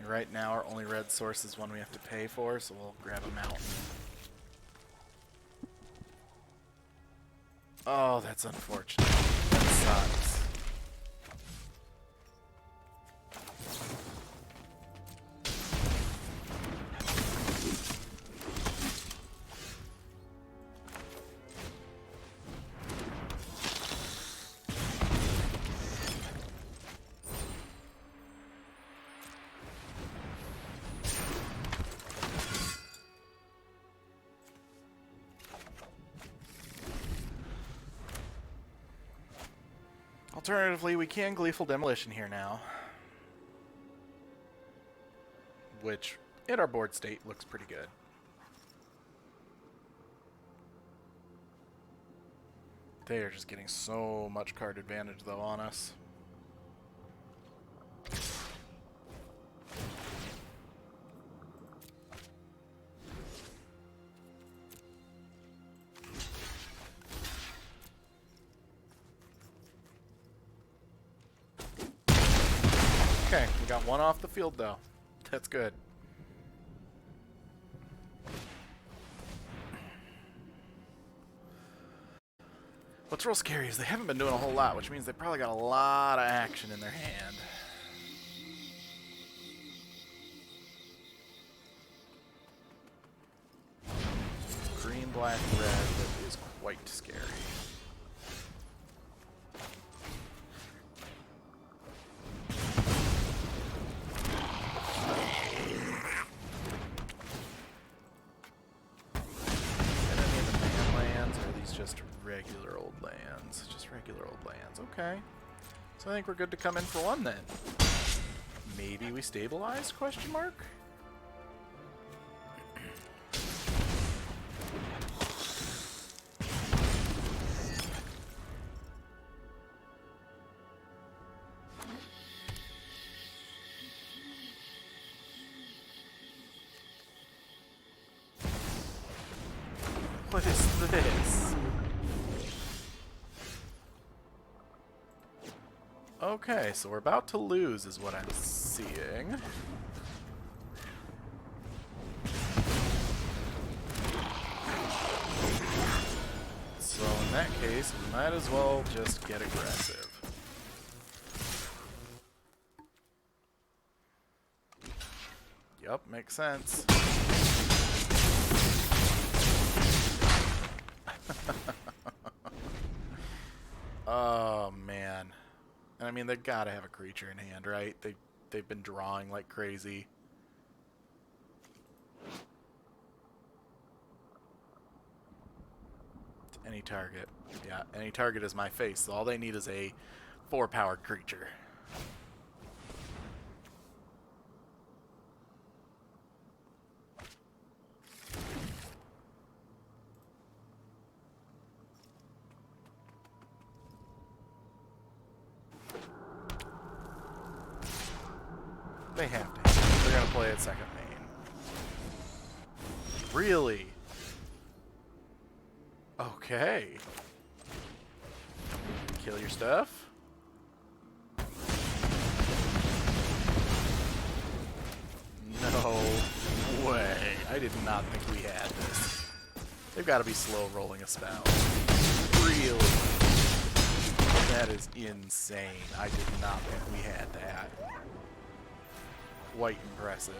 Right now our only red source is one we have to pay for, so we'll grab a mountain. Oh, that's unfortunate. That sucks. Alternatively, we can Gleeful Demolition here now. Which, in our board state, looks pretty good. They are just getting so much card advantage, though, on us. Okay, we got one off the field, though. That's good. What's real scary is they haven't been doing a whole lot, which means they probably got a lot of action in their hand. Green, black, red, that is quite scary. Just regular old lands. Just regular old lands. Okay. So I think we're good to come in for one then. Maybe we stabilize? Question mark? What is this? Okay, so we're about to lose is what I'm seeing. So in that case, we might as well just get aggressive. Yup, makes sense. Oh man. And I mean, they gotta have a creature in hand, right? They've been drawing like crazy. Any target. Yeah, any target is my face, so all they need is a 4-powered creature. They have to. They're going to play it second main. Really? Okay. Kill your stuff. No way. I did not think we had this. They've got to be slow rolling a spell. Really? That is insane. I did not think we had that. Quite impressive.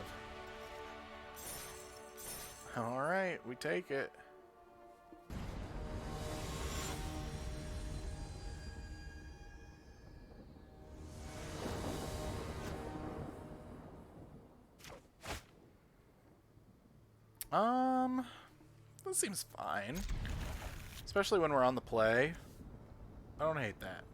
Alright, we take it. This seems fine. Especially when we're on the play. I don't hate that.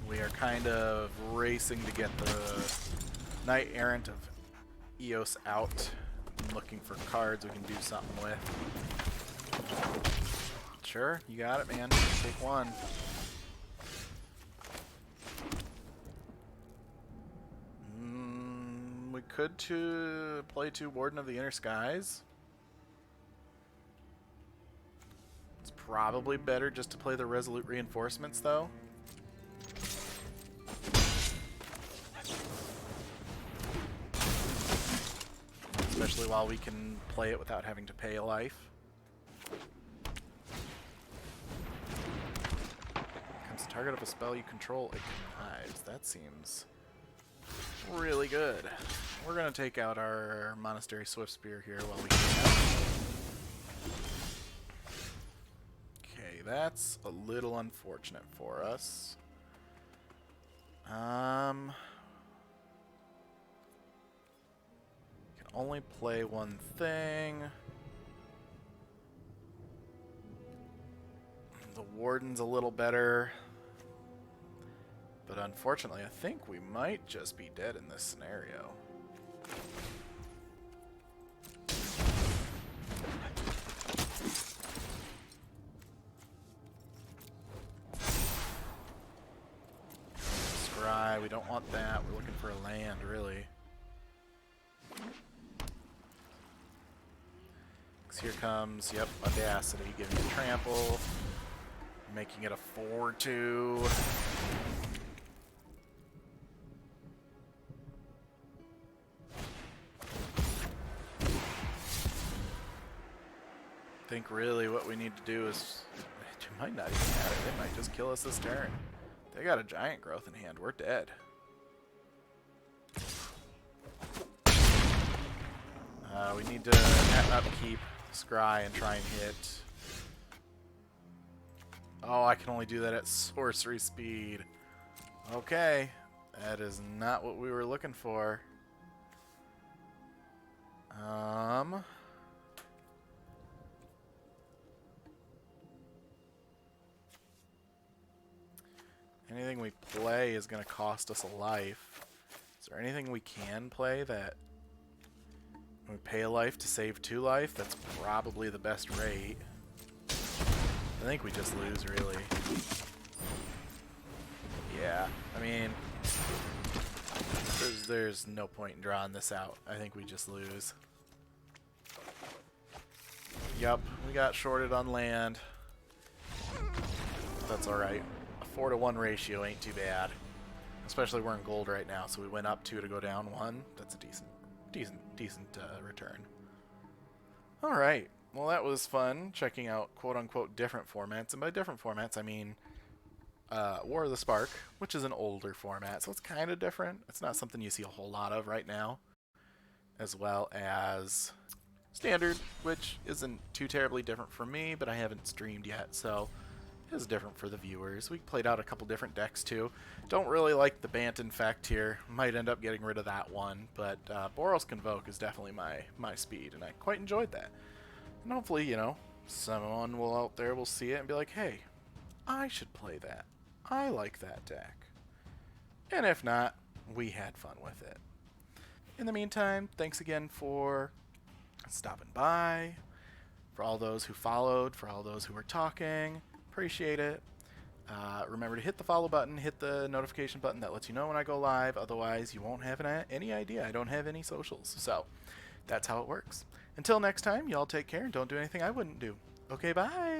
We are kind of racing to get the Knight Errant of Eos out. I'm looking for cards we can do something with. Sure, you got it, man. Take one. We could play 2 Warden of the Inner Skies. It's probably better just to play the Resolute Reinforcements, though. Especially while we can play it without having to pay a life. Becomes the target of a spell you control, it connives. That seems really good. We're going to take out our Monastery Swift Spear here while we can. Okay, that's a little unfortunate for us. Can only play one thing. The Warden's a little better. But unfortunately, I think we might just be dead in this scenario. Scry, we don't want that. We're looking for a land, really. Because here comes, yep, Audacity, giving a trample. Making it a 4-2. I think really what we need to do is, they might not even have it, they might just kill us this turn. They got a giant growth in hand, we're dead. We need to upkeep Scry and try and hit. Oh, I can only do that at sorcery speed. Okay, that is not what we were looking for. Anything we play is going to cost us a life. Is there anything we can play that when we pay a life to save 2 life? That's probably the best rate. I think we just lose, really. Yeah, I mean, there's no point in drawing this out. I think we just lose. Yup, we got shorted on land. That's alright. A 4-to-1 ratio ain't too bad. Especially we're in gold right now, so we went up 2 to go down 1. That's a decent return. Alright, well that was fun, checking out quote-unquote different formats. And by different formats, I mean War of the Spark, which is an older format, so it's kind of different. It's not something you see a whole lot of right now. As well as Standard, which isn't too terribly different for me, but I haven't streamed yet, so it is different for the viewers. We played out a couple different decks too. Don't really like the Bant Infect here. Might end up getting rid of that one, but Boros Convoke is definitely my speed, and I quite enjoyed that. And hopefully, you know, someone will out there will see it and be like, hey, I should play that. I like that deck. And if not, we had fun with it. In the meantime, thanks again for stopping by, for all those who followed, for all those who were talking. appreciate it. Remember to hit the follow button, hit the notification button that lets you know when I go live. Otherwise, you won't have any idea. I don't have any socials. So that's how it works. Until next time, y'all take care and don't do anything I wouldn't do. Okay, bye.